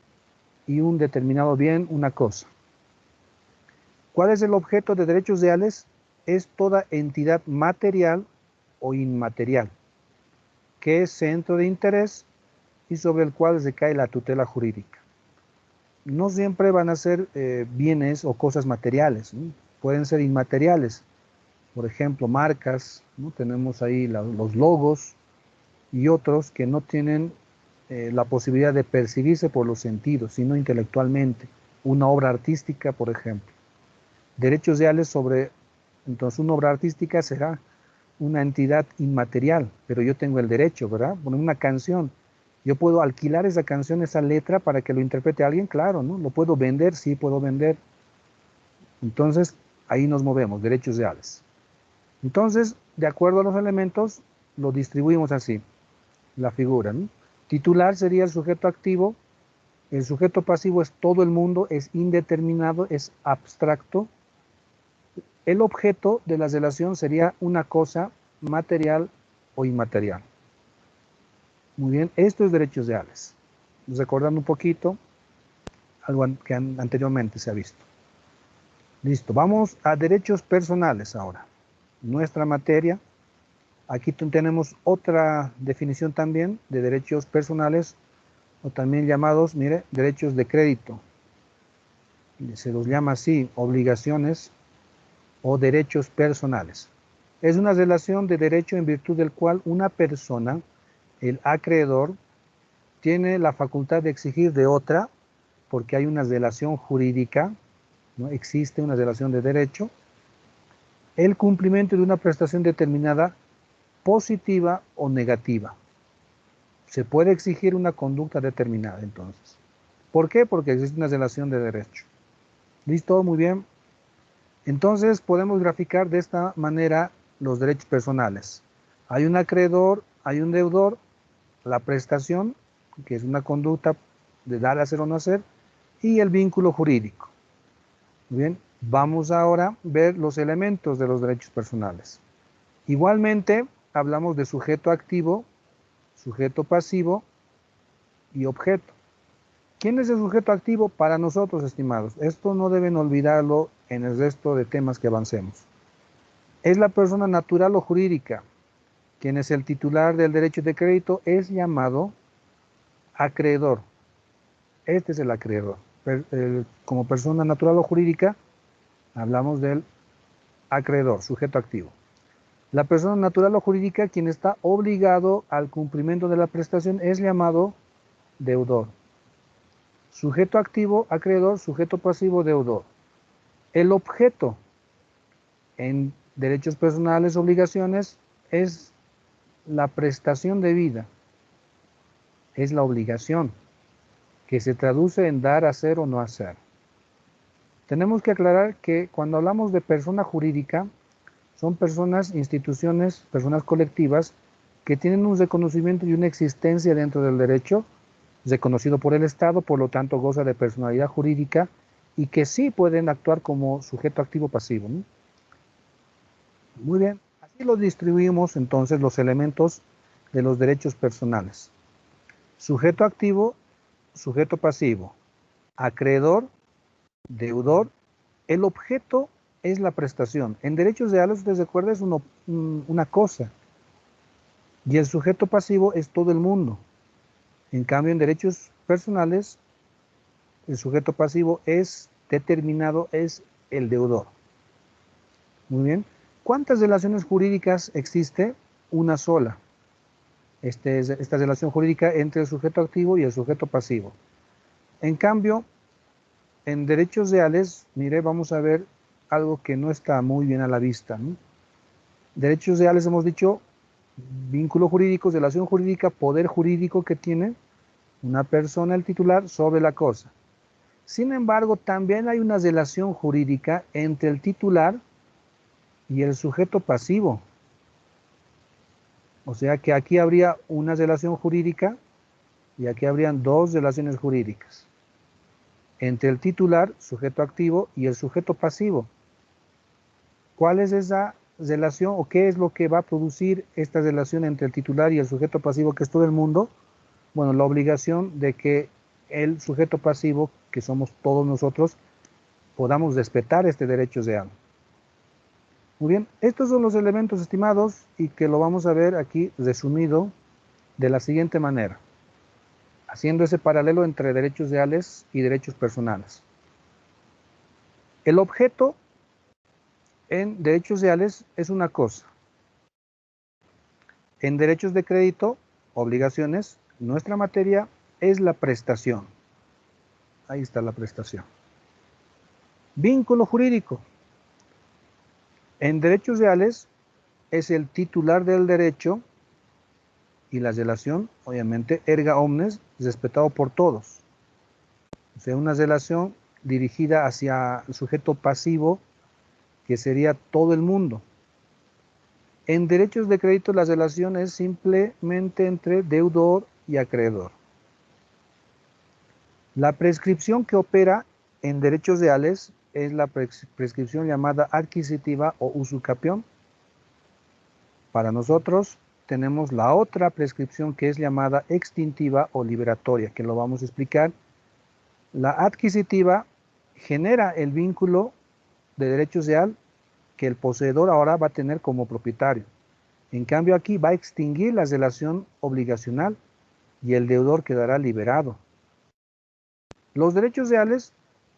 y un determinado bien, una cosa. ¿Cuál es el objeto de derechos reales? Es toda entidad material o inmaterial, que es centro de interés y sobre el cual recae la tutela jurídica. No siempre van a ser bienes o cosas materiales, ¿no? Pueden ser inmateriales. Por ejemplo, marcas, ¿no? Tenemos ahí los logos y otros que no tienen la posibilidad de percibirse por los sentidos, sino intelectualmente. Una obra artística, por ejemplo. Derechos reales sobre, entonces una obra artística será una entidad inmaterial, pero yo tengo el derecho, ¿verdad? Por una canción. Yo puedo alquilar esa canción, esa letra, para que lo interprete alguien, claro, ¿no? Lo puedo vender, sí, puedo vender. Entonces, ahí nos movemos, derechos reales. Entonces, de acuerdo a los elementos, lo distribuimos así, la figura, ¿no? Titular sería el sujeto activo, el sujeto pasivo es todo el mundo, es indeterminado, es abstracto. El objeto de la relación sería una cosa material o inmaterial. Muy bien, esto es derechos reales. Recordando un poquito algo que anteriormente se ha visto. Listo, vamos a derechos personales ahora. Nuestra materia. Aquí tenemos otra definición también de derechos personales, o también llamados, mire, derechos de crédito. Se los llama así, obligaciones o derechos personales. Es una relación de derecho en virtud del cual una persona, el acreedor, tiene la facultad de exigir de otra, porque hay una relación jurídica, ¿no? Existe una relación de derecho, el cumplimiento de una prestación determinada, positiva o negativa. Se puede exigir una conducta determinada, entonces. ¿Por qué? Porque existe una relación de derecho. ¿Listo? Muy bien. Entonces podemos graficar de esta manera los derechos personales. Hay un acreedor, hay un deudor, la prestación, que es una conducta de dar, hacer o no hacer, y el vínculo jurídico. Muy bien, vamos ahora a ver los elementos de los derechos personales. Igualmente, hablamos de sujeto activo, sujeto pasivo y objeto. ¿Quién es el sujeto activo? Para nosotros, estimados. Esto no deben olvidarlo en el resto de temas que avancemos. Es la persona natural o jurídica. Quien es el titular del derecho de crédito es llamado acreedor. Este es el acreedor. Como persona natural o jurídica, hablamos del acreedor, sujeto activo. La persona natural o jurídica, quien está obligado al cumplimiento de la prestación, es llamado deudor. Sujeto activo, acreedor, sujeto pasivo, deudor. El objeto en derechos personales, obligaciones, es la prestación debida, es la obligación, que se traduce en dar, hacer o no hacer. Tenemos que aclarar que cuando hablamos de persona jurídica, son personas, instituciones, personas colectivas que tienen un reconocimiento y una existencia dentro del derecho, reconocido por el Estado, por lo tanto goza de personalidad jurídica y que sí pueden actuar como sujeto activo pasivo, ¿no? Muy bien, así lo distribuimos entonces los elementos de los derechos personales. Sujeto activo, sujeto pasivo, acreedor, deudor. El objeto es la prestación. En derechos reales, ustedes recuerdan, es una cosa. Y el sujeto pasivo es todo el mundo. En cambio, en derechos personales, el sujeto pasivo es determinado, es el deudor. Muy bien. ¿Cuántas relaciones jurídicas existe? Una sola. Esta relación jurídica entre el sujeto activo y el sujeto pasivo. En cambio, en derechos reales, mire, vamos a ver algo que no está muy bien a la vista, ¿no? Derechos reales hemos dicho, vínculo jurídico, relación jurídica, poder jurídico que tiene una persona, el titular, sobre la cosa. Sin embargo, también hay una relación jurídica entre el titular y el sujeto pasivo. O sea que aquí habría una relación jurídica y aquí habrían dos relaciones jurídicas. Entre el titular, sujeto activo, y el sujeto pasivo. ¿Cuál es esa relación o qué es lo que va a producir esta relación entre el titular y el sujeto pasivo, que es todo el mundo? Bueno, la obligación de que el sujeto pasivo, que somos todos nosotros, podamos respetar este derecho real. Muy bien, estos son los elementos estimados y que lo vamos a ver aquí resumido de la siguiente manera, haciendo ese paralelo entre derechos reales y derechos personales. El objeto en derechos reales es una cosa. En derechos de crédito, obligaciones, nuestra materia es la prestación. Ahí está la prestación. Vínculo jurídico. En derechos reales, es el titular del derecho y la relación, obviamente, erga omnes, respetado por todos. O sea, una relación dirigida hacia el sujeto pasivo, que sería todo el mundo. En derechos de crédito la relación es simplemente entre deudor y acreedor. La prescripción que opera en derechos reales es la prescripción llamada adquisitiva o usucapión. Para nosotros tenemos la otra prescripción que es llamada extintiva o liberatoria, que lo vamos a explicar. La adquisitiva genera el vínculo de derecho real que el poseedor ahora va a tener como propietario. En cambio aquí va a extinguir la relación obligacional y el deudor quedará liberado. Los derechos reales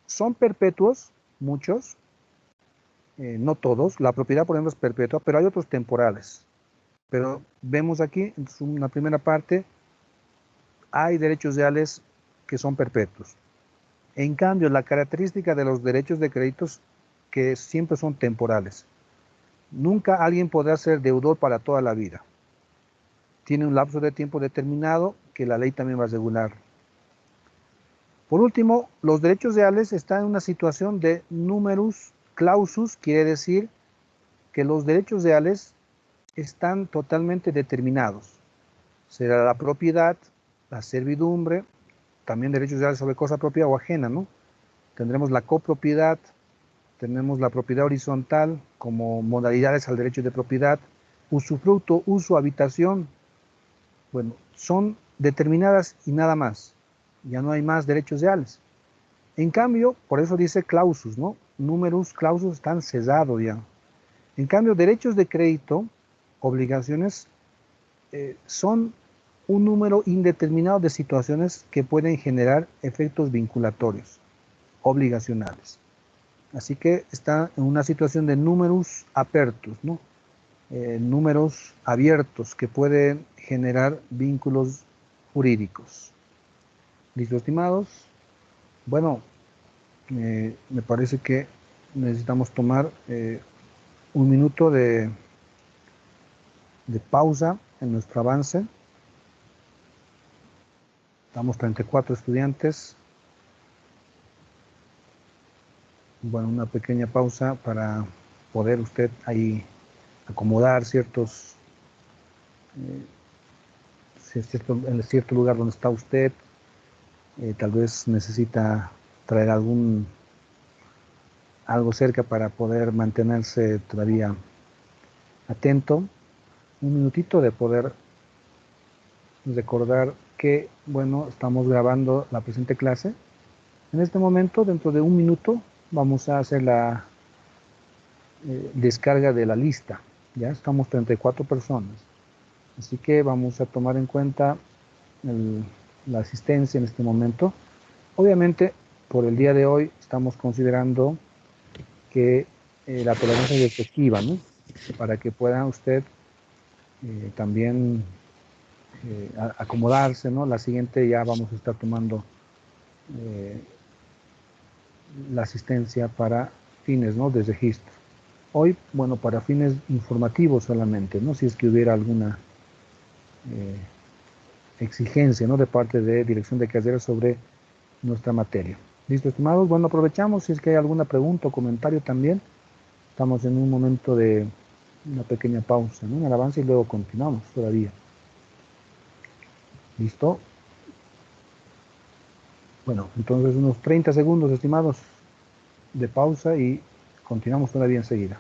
son perpetuos, muchos, no todos. La propiedad, por ejemplo, es perpetua, pero hay otros temporales. Pero vemos aquí, en una primera parte, hay derechos reales que son perpetuos. En cambio, la característica de los derechos de créditos que siempre son temporales. Nunca alguien podrá ser deudor para toda la vida. Tiene un lapso de tiempo determinado que la ley también va a regular. Por último, los derechos reales están en una situación de numerus clausus, quiere decir que los derechos reales están totalmente determinados. Será la propiedad, la servidumbre, también derechos reales sobre cosa propia o ajena, ¿no? Tendremos la copropiedad, tenemos la propiedad horizontal como modalidades al derecho de propiedad, usufructo, uso, habitación. Bueno, son determinadas y nada más. Ya no hay más derechos reales. En cambio, por eso dice clausus, ¿no? Numerus clausus están cesados ya. En cambio, derechos de crédito, obligaciones, son un número indeterminado de situaciones que pueden generar efectos vinculatorios, obligacionales. Así que está en una situación de numerus apertus, ¿no? Números abiertos que pueden generar vínculos jurídicos. ¿Listo, estimados? Bueno, me parece que necesitamos tomar un minuto de pausa en nuestro avance. Estamos 34 estudiantes. Bueno, una pequeña pausa para poder usted ahí acomodar ciertos, en cierto lugar donde está usted. Tal vez necesita traer algo cerca para poder mantenerse todavía atento. Un minutito de poder recordar que, bueno, estamos grabando la presente clase. En este momento, dentro de un minuto, vamos a hacer la descarga de la lista. Ya estamos 34 personas. Así que vamos a tomar en cuenta la asistencia en este momento. Obviamente, por el día de hoy estamos considerando que la tolerancia es efectiva, ¿no? Para que pueda usted también acomodarse, ¿no? La siguiente ya vamos a estar tomando la asistencia para fines, ¿no? De registro. Hoy, bueno, para fines informativos solamente, ¿no? Si es que hubiera alguna exigencia, ¿no? De parte de Dirección de Carreras sobre nuestra materia. ¿Listo, estimados? Bueno, aprovechamos si es que hay alguna pregunta o comentario también. Estamos en un momento de una pequeña pausa, ¿no? En el avance y luego continuamos todavía. ¿Listo? Bueno, entonces unos 30 segundos, estimados, de pausa y continuamos todavía enseguida.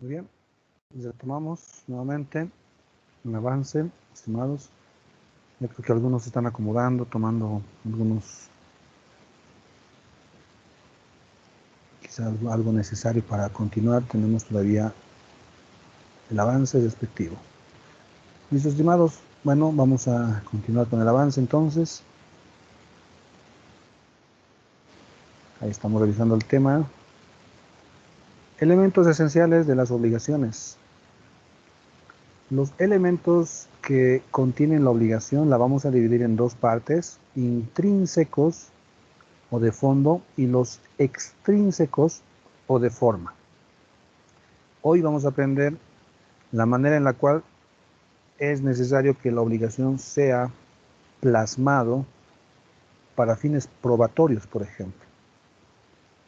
Muy bien, retomamos nuevamente un avance, estimados. Yo creo que algunos se están acomodando, tomando algunos, quizás algo necesario para continuar. Tenemos todavía el avance respectivo. Listo, estimados. Bueno, vamos a continuar con el avance entonces. Ahí estamos revisando el tema. Elementos esenciales de las obligaciones. Los elementos que contienen la obligación la vamos a dividir en dos partes: intrínsecos o de fondo y los extrínsecos o de forma. Hoy vamos a aprender la manera en la cual es necesario que la obligación sea plasmado para fines probatorios, por ejemplo.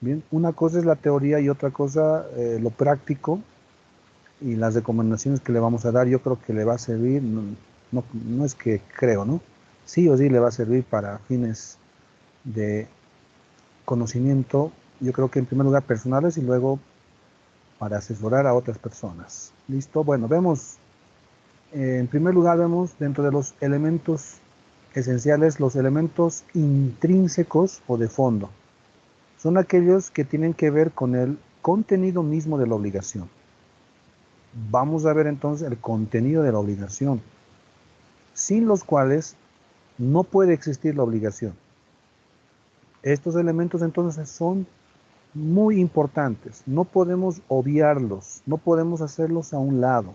Bien, una cosa es la teoría y otra cosa lo práctico y las recomendaciones que le vamos a dar. Yo creo que le va a servir, no es que creo, ¿no? Sí o sí le va a servir para fines de conocimiento, yo creo que en primer lugar personales y luego para asesorar a otras personas. ¿Listo? Bueno, vemos, en primer lugar vemos dentro de los elementos esenciales los elementos intrínsecos o de fondo. Son aquellos que tienen que ver con el contenido mismo de la obligación. Vamos a ver entonces el contenido de la obligación, sin los cuales no puede existir la obligación. Estos elementos entonces son muy importantes, no podemos obviarlos, no podemos hacerlos a un lado.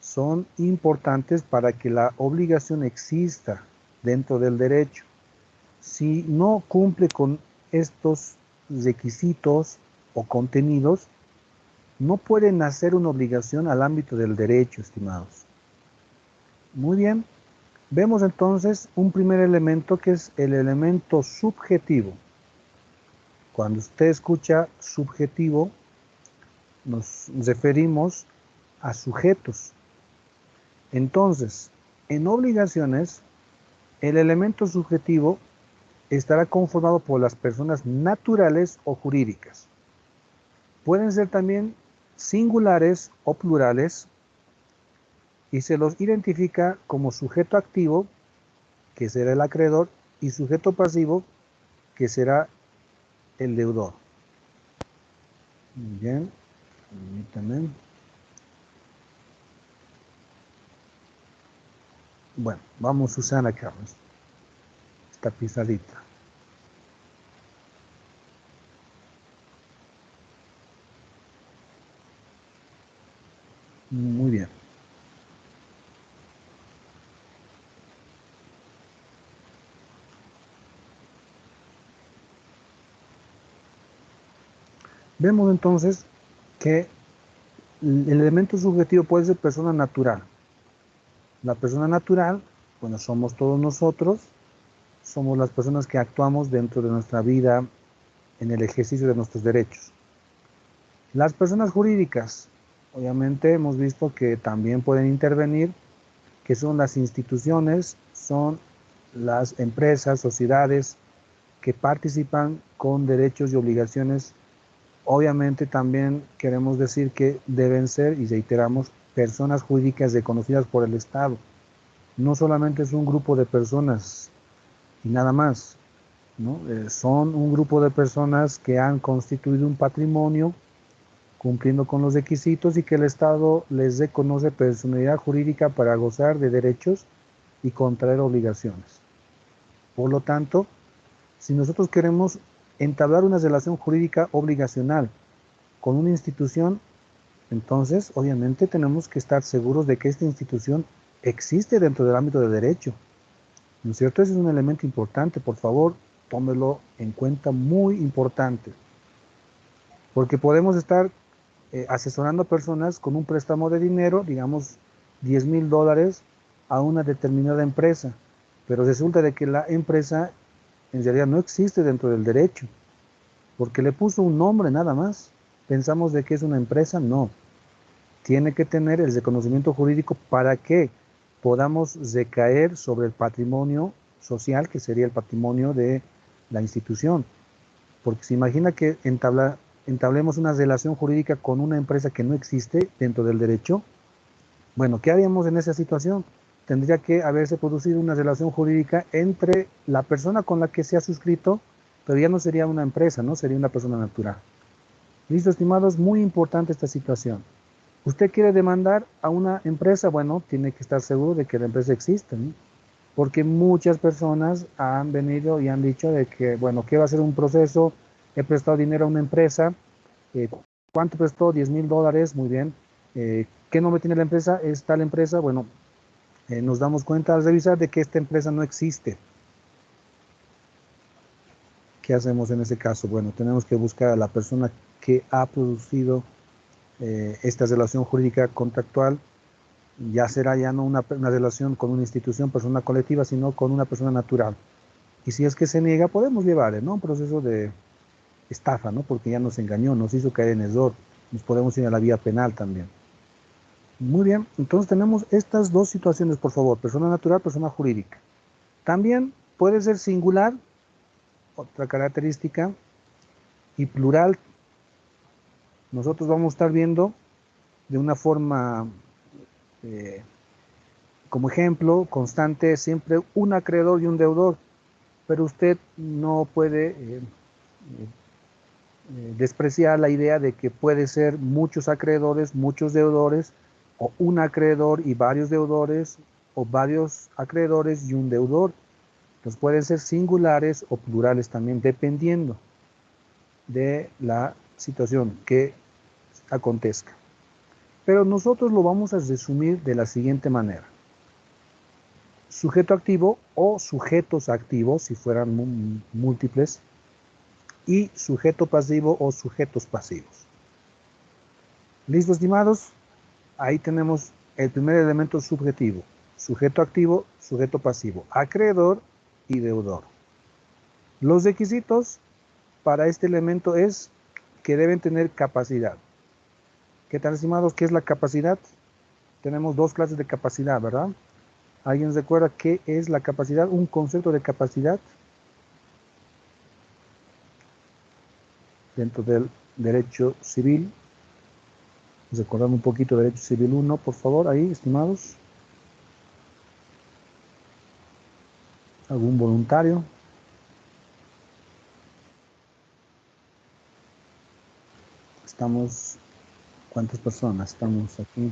Son importantes para que la obligación exista dentro del derecho. Si no cumple con estos requisitos o contenidos, no puede nacer una obligación al ámbito del derecho, estimados. Muy bien, vemos entonces un primer elemento que es el elemento subjetivo. Cuando usted escucha subjetivo, nos referimos a sujetos. Entonces, en obligaciones, el elemento subjetivo estará conformado por las personas naturales o jurídicas. Pueden ser también singulares o plurales y se los identifica como sujeto activo, que será el acreedor, y sujeto pasivo, que será el deudor. Muy bien, permítanme. Bueno, vamos a usar acá esta pizarrita. Muy bien. Vemos entonces que el elemento subjetivo puede ser persona natural. La persona natural, bueno, somos todos nosotros, somos las personas que actuamos dentro de nuestra vida en el ejercicio de nuestros derechos. Las personas jurídicas, obviamente hemos visto que también pueden intervenir, que son las instituciones, son las empresas, sociedades que participan con derechos y obligaciones. Obviamente también queremos decir que deben ser, y reiteramos, personas jurídicas reconocidas por el Estado. No solamente es un grupo de personas y nada más, ¿no? Son un grupo de personas que han constituido un patrimonio cumpliendo con los requisitos y que el Estado les reconoce personalidad jurídica para gozar de derechos y contraer obligaciones. Por lo tanto, si nosotros queremos entablar una relación jurídica obligacional con una institución, entonces obviamente tenemos que estar seguros de que esta institución existe dentro del ámbito del derecho. ¿No es cierto? Ese es un elemento importante, por favor, tómelo en cuenta, muy importante. Porque podemos estar asesorando a personas con un préstamo de dinero, digamos $10,000 a una determinada empresa, pero resulta de que la empresa en realidad no existe dentro del derecho, porque le puso un nombre nada más. Pensamos de que es una empresa, no. Tiene que tener el reconocimiento jurídico para que podamos recaer sobre el patrimonio social, que sería el patrimonio de la institución. Porque se imagina que entabla entablemos una relación jurídica con una empresa que no existe dentro del derecho, bueno, ¿qué haríamos en esa situación? Tendría que haberse producido una relación jurídica entre la persona con la que se ha suscrito, pero ya no sería una empresa, ¿no? Sería una persona natural. Listo, estimados, muy importante esta situación. ¿Usted quiere demandar a una empresa? Bueno, tiene que estar seguro de que la empresa existe, ¿no? Porque muchas personas han venido y han dicho de que, bueno, quiero hacer un proceso, he prestado dinero a una empresa, eh, ¿cuánto prestó? $10,000, muy bien. ¿Qué nombre tiene la empresa? Es tal empresa, bueno, nos damos cuenta al revisar de que esta empresa no existe. ¿Qué hacemos en ese caso? Bueno, tenemos que buscar a la persona que ha producido esta relación jurídica contractual. Ya será ya no una relación con una institución, persona colectiva, sino con una persona natural. Y si es que se niega, podemos llevarle, ¿no? Un proceso de estafa, ¿no? Porque ya nos engañó, nos hizo caer en error. Nos podemos ir a la vía penal también. Muy bien, entonces tenemos estas dos situaciones, por favor, persona natural, persona jurídica. También puede ser singular, otra característica, y plural. Nosotros vamos a estar viendo de una forma, eh, como ejemplo, constante, siempre un acreedor y un deudor, pero usted no puede despreciar la idea de que puede ser muchos acreedores, muchos deudores, o un acreedor y varios deudores, o varios acreedores y un deudor. Entonces pueden ser singulares o plurales también, dependiendo de la situación que acontezca. Pero nosotros lo vamos a resumir de la siguiente manera. Sujeto activo o sujetos activos, si fueran múltiples, y sujeto pasivo o sujetos pasivos. ¿Listo, estimados? Ahí tenemos el primer elemento subjetivo. Sujeto activo, sujeto pasivo, acreedor y deudor. Los requisitos para este elemento es que deben tener capacidad. ¿Qué tal, estimados? ¿Qué es la capacidad? Tenemos dos clases de capacidad, ¿verdad? ¿Alguien recuerda qué es la capacidad? Un concepto de capacidad dentro del derecho civil. Recordando un poquito derecho civil 1, por favor, ahí, estimados. ¿Algún voluntario? Estamos, ¿cuántas personas estamos aquí?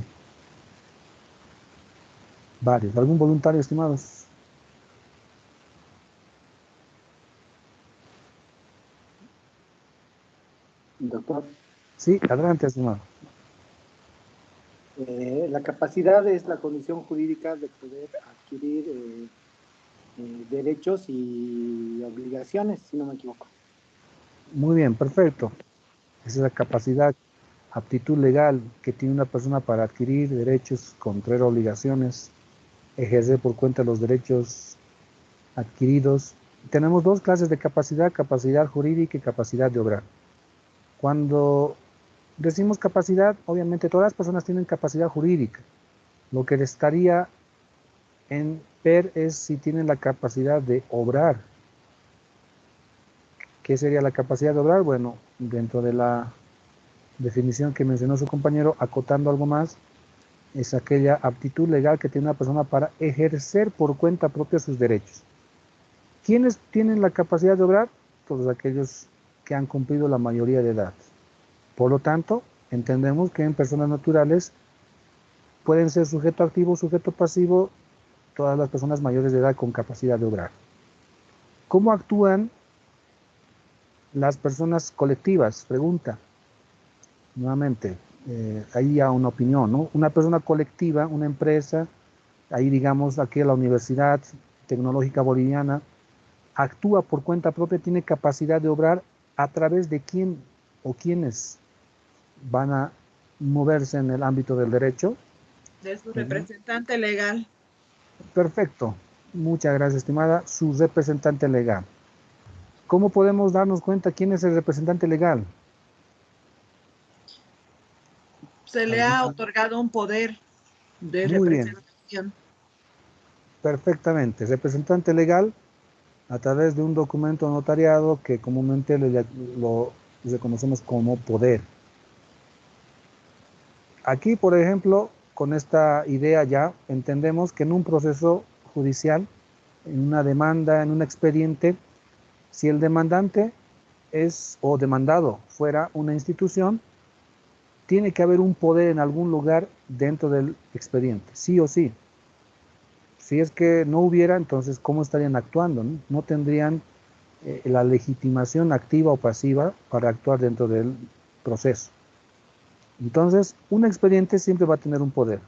Varios. ¿Algún voluntario, estimados? Doctor, Sí, adelante, estimado. la capacidad es la condición jurídica de poder adquirir derechos y obligaciones, si no me equivoco. Muy bien, perfecto. Esa es la capacidad, aptitud legal que tiene una persona para adquirir derechos, contraer obligaciones, ejercer por cuenta los derechos adquiridos. Tenemos dos clases de capacidad, capacidad jurídica y capacidad de obrar. Cuando decimos capacidad, obviamente todas las personas tienen capacidad jurídica. Lo que les estaría en ver es si tienen la capacidad de obrar. ¿Qué sería la capacidad de obrar? Bueno, dentro de la definición que mencionó su compañero, acotando algo más, es aquella aptitud legal que tiene una persona para ejercer por cuenta propia sus derechos. ¿Quiénes tienen la capacidad de obrar? Todos aquellos que han cumplido la mayoría de edad. Por lo tanto, entendemos que en personas naturales pueden ser sujeto activo, sujeto pasivo, todas las personas mayores de edad con capacidad de obrar. ¿Cómo actúan las personas colectivas? Pregunta. Nuevamente, ahí ya una opinión, ¿no? Una persona colectiva, una empresa, ahí digamos aquí la Universidad Tecnológica Boliviana, actúa por cuenta propia, tiene capacidad de obrar a través de quién o quiénes van a moverse en el ámbito del derecho. De su representante legal. Perfecto. Muchas gracias, estimada. Su representante legal. ¿Cómo podemos darnos cuenta quién es el representante legal? Se le ha otorgado un poder de Muy bien, representación. perfectamente. Representante legal a través de un documento notariado que comúnmente lo reconocemos como poder. Aquí, por ejemplo, con esta idea ya entendemos que en un proceso judicial, en una demanda, en un expediente, si el demandante es o demandado fuera una institución, tiene que haber un poder en algún lugar dentro del expediente, sí o sí. Si es que no hubiera, entonces, ¿cómo estarían actuando? No tendrían la legitimación activa o pasiva para actuar dentro del proceso. Entonces, un expediente siempre va a tener un poder.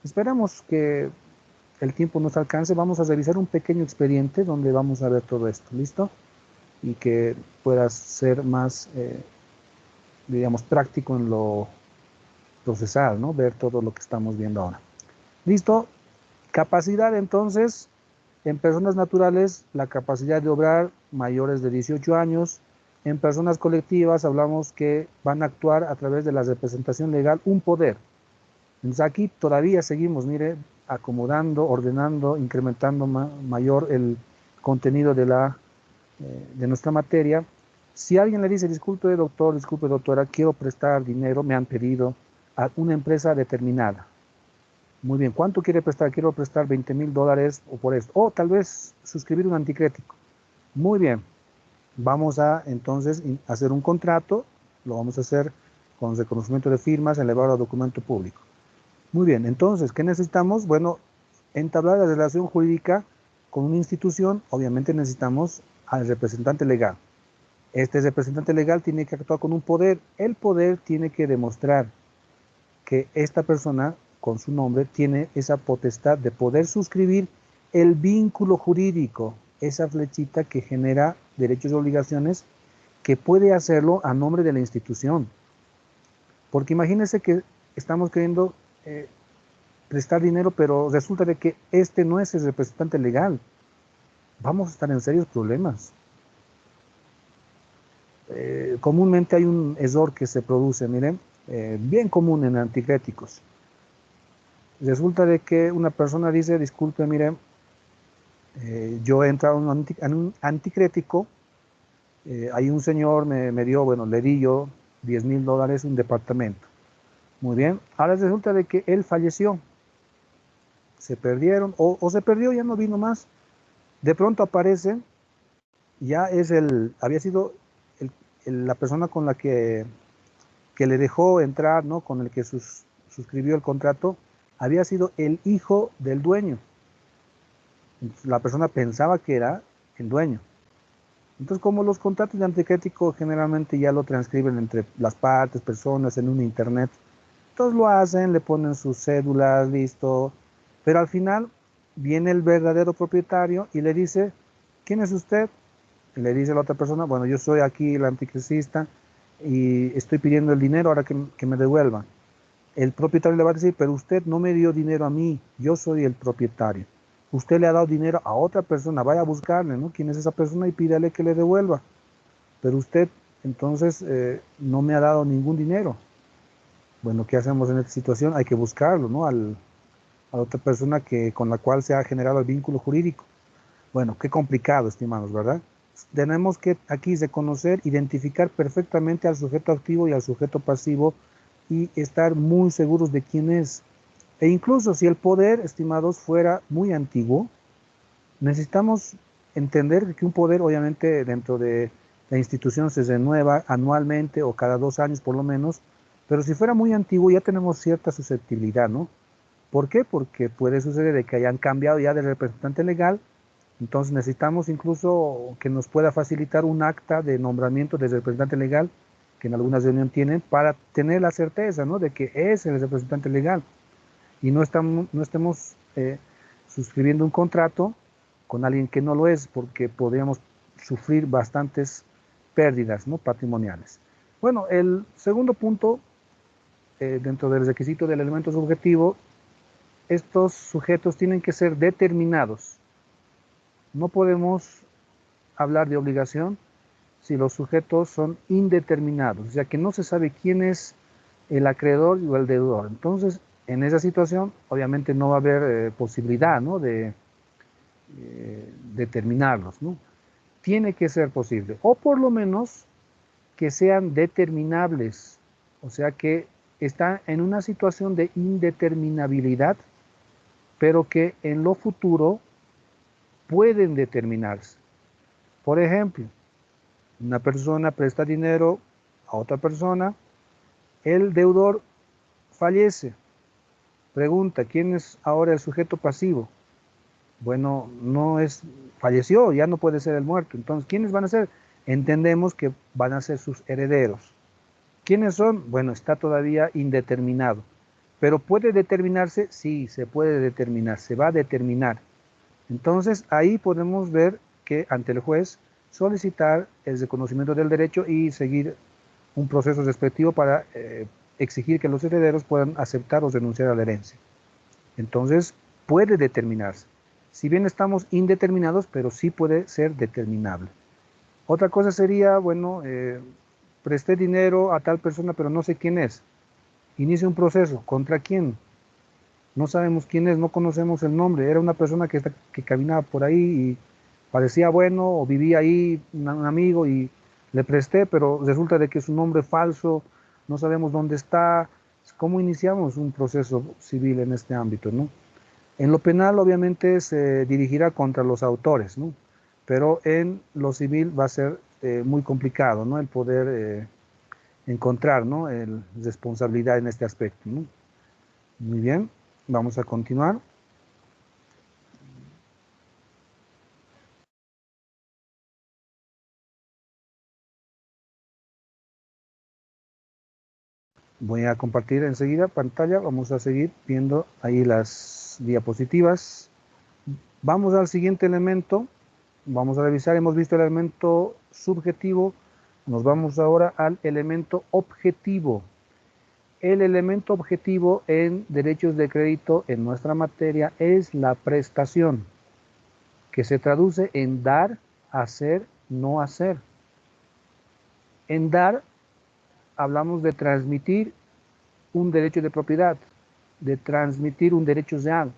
Esperamos que el tiempo nos alcance. Vamos a revisar un pequeño expediente donde vamos a ver todo esto, ¿listo? Y que puedas ser más, digamos, práctico en lo procesal, ¿no? Ver todo lo que estamos viendo ahora. ¿Listo? Capacidad, entonces, en personas naturales, la capacidad de obrar mayores de 18 años. En personas colectivas hablamos que van a actuar a través de la representación legal un poder. Entonces aquí todavía seguimos, mire, acomodando, ordenando, incrementando mayor el contenido de nuestra materia. Si alguien le dice, disculpe doctor, disculpe doctora, quiero prestar dinero, me han pedido a una empresa determinada. Muy bien, ¿cuánto quiere prestar? Quiero prestar $20,000 o por esto. O tal vez suscribir un anticrético. Muy bien, vamos a entonces hacer un contrato, lo vamos a hacer con reconocimiento de firmas, elevado a documento público. Muy bien, entonces, ¿qué necesitamos? Bueno, entablar la relación jurídica con una institución, obviamente necesitamos al representante legal. Este representante legal tiene que actuar con un poder. El poder tiene que demostrar que esta persona, con su nombre, tiene esa potestad de poder suscribir el vínculo jurídico, esa flechita que genera derechos y obligaciones, que puede hacerlo a nombre de la institución. Porque imagínense que estamos queriendo prestar dinero, pero resulta de que este no es el representante legal. Vamos a estar en serios problemas. Comúnmente hay un error que se produce, miren, bien común en anticréticos. Resulta de que una persona dice, disculpe, mire, yo he entrado en un anticrético, hay un señor me dio, bueno, le di yo $10,000 un departamento. Muy bien, ahora resulta de que él falleció, se perdieron, o se perdió, ya no vino más. De pronto aparece, ya es había sido la persona con la que le dejó entrar, ¿no? Con el que suscribió el contrato, había sido el hijo del dueño. La persona pensaba que era el dueño. Entonces, como los contratos de anticrético generalmente ya lo transcriben entre las partes, personas, en un internet, entonces lo hacen, le ponen sus cédulas, listo, pero al final viene el verdadero propietario y le dice, ¿quién es usted? Y le dice a la otra persona, bueno, yo soy aquí el anticrecista y estoy pidiendo el dinero ahora que me devuelvan. El propietario le va a decir, pero usted no me dio dinero a mí, yo soy el propietario. Usted le ha dado dinero a otra persona, vaya a buscarle, ¿no? ¿Quién es esa persona? Y pídale que le devuelva. Pero usted, entonces, no me ha dado ningún dinero. Bueno, ¿qué hacemos en esta situación? Hay que buscarlo, ¿no? A la otra persona con la cual se ha generado el vínculo jurídico. Bueno, qué complicado, estimados, ¿verdad? Tenemos que aquí reconocer, identificar perfectamente al sujeto activo y al sujeto pasivo y estar muy seguros de quién es. E incluso si el poder, estimados, fuera muy antiguo, necesitamos entender que un poder, obviamente, dentro de la institución se renueva anualmente o cada 2 años por lo menos, pero si fuera muy antiguo ya tenemos cierta susceptibilidad, ¿no? ¿Por qué? Porque puede suceder de que hayan cambiado ya de representante legal, entonces necesitamos incluso que nos pueda facilitar un acta de nombramiento de representante legal, que en algunas reuniones tienen, para tener la certeza, ¿no? De que es el representante legal y no estemos suscribiendo un contrato con alguien que no lo es, porque podríamos sufrir bastantes pérdidas, ¿no? Patrimoniales. Bueno, el segundo punto, dentro del requisito del elemento subjetivo, estos sujetos tienen que ser determinados. No podemos hablar de obligación si los sujetos son indeterminados, ya que no se sabe quién es el acreedor o el deudor. Entonces, en esa situación, obviamente no va a haber posibilidad, ¿no? de determinarlos, ¿no? Tiene que ser posible, o por lo menos que sean determinables, o sea que está en una situación de indeterminabilidad, pero que en lo futuro pueden determinarse. Por ejemplo, una persona presta dinero a otra persona, el deudor fallece, pregunta, ¿quién es ahora el sujeto pasivo? Bueno, no es, falleció, ya no puede ser el muerto. Entonces, ¿quiénes van a ser? Entendemos que van a ser sus herederos. ¿Quiénes son? Bueno, está todavía indeterminado. ¿Pero puede determinarse? Sí, se puede determinar, se va a determinar. Entonces, ahí podemos ver que ante el juez solicitar el reconocimiento del derecho y seguir un proceso respectivo para exigir que los herederos puedan aceptar o renunciar a la herencia. Entonces, puede determinarse. Si bien estamos indeterminados, pero sí puede ser determinable. Otra cosa sería, bueno, presté dinero a tal persona, pero no sé quién es. Inicia un proceso. ¿Contra quién? No sabemos quién es, no conocemos el nombre. Era una persona que caminaba por ahí y parecía bueno, o vivía ahí, un amigo, y le presté, pero resulta de que es un nombre falso, no sabemos dónde está. ¿Cómo iniciamos un proceso civil en este ámbito, no? En lo penal, obviamente, se dirigirá contra los autores, ¿no? Pero en lo civil va a ser muy complicado, ¿no? El poder encontrar, ¿no? Responsabilidad en este aspecto, ¿no? Muy bien, vamos a continuar. Voy a compartir enseguida pantalla, vamos a seguir viendo ahí las diapositivas. Vamos al siguiente elemento, vamos a revisar, hemos visto el elemento subjetivo, nos vamos ahora al elemento objetivo. El elemento objetivo en derechos de crédito en nuestra materia es la prestación, que se traduce en dar, hacer, no hacer. En dar hablamos de transmitir un derecho de propiedad, de transmitir un derecho real.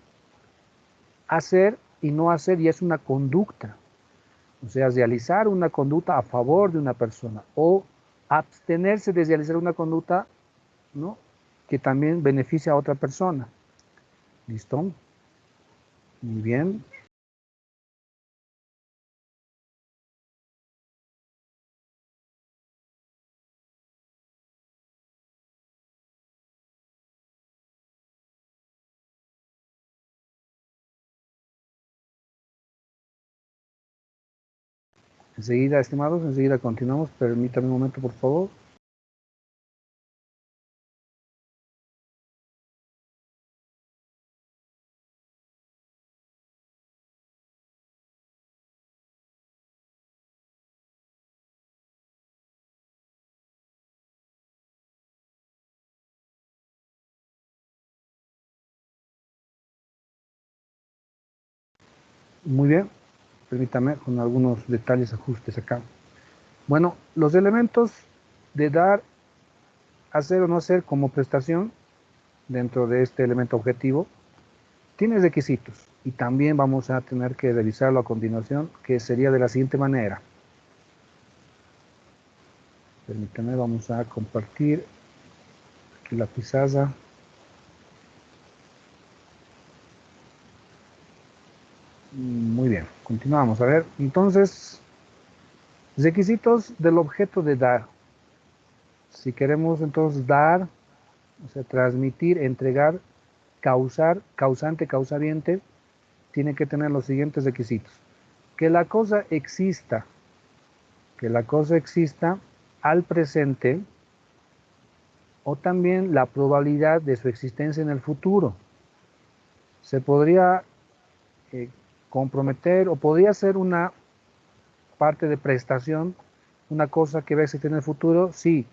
Hacer y no hacer ya es una conducta, o sea, realizar una conducta a favor de una persona o abstenerse de realizar una conducta, ¿no?, que también beneficia a otra persona. ¿Listo? Muy bien. Enseguida, estimados, enseguida continuamos. Permítame un momento, por favor. Muy bien, permítame con algunos detalles, ajustes acá. Bueno, los elementos de dar, hacer o no hacer como prestación dentro de este elemento objetivo tiene requisitos y también vamos a tener que revisarlo a continuación, que sería de la siguiente manera. Permítame, vamos a compartir aquí la pizarra. Muy bien, continuamos. A ver, entonces, requisitos del objeto de dar. Si queremos entonces dar, o sea, transmitir, entregar, causar, causante, causaviente, tiene que tener los siguientes requisitos. Que la cosa exista al presente, o también la probabilidad de su existencia en el futuro. Se podría comprometer o podría ser una parte de prestación, una cosa que va a existir en el futuro, sí,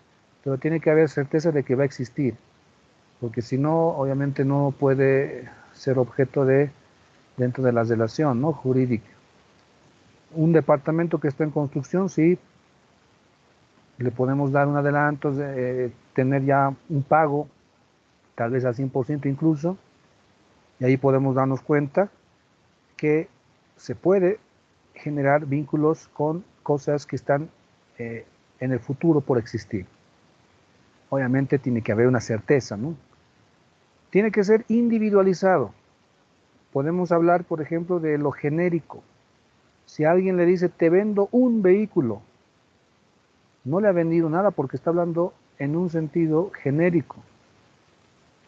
pero tiene que haber certeza de que va a existir, porque si no, obviamente no puede ser objeto de dentro de la relación, ¿no?, jurídica. Un departamento que está en construcción, sí, le podemos dar un adelanto, tener ya un pago, tal vez al 100% incluso, y ahí podemos darnos cuenta que se puede generar vínculos con cosas que están en el futuro por existir. Obviamente tiene que haber una certeza, ¿no? Tiene que ser individualizado. Podemos hablar, por ejemplo, de lo genérico. Si alguien le dice, te vendo un vehículo, no le ha vendido nada porque está hablando en un sentido genérico.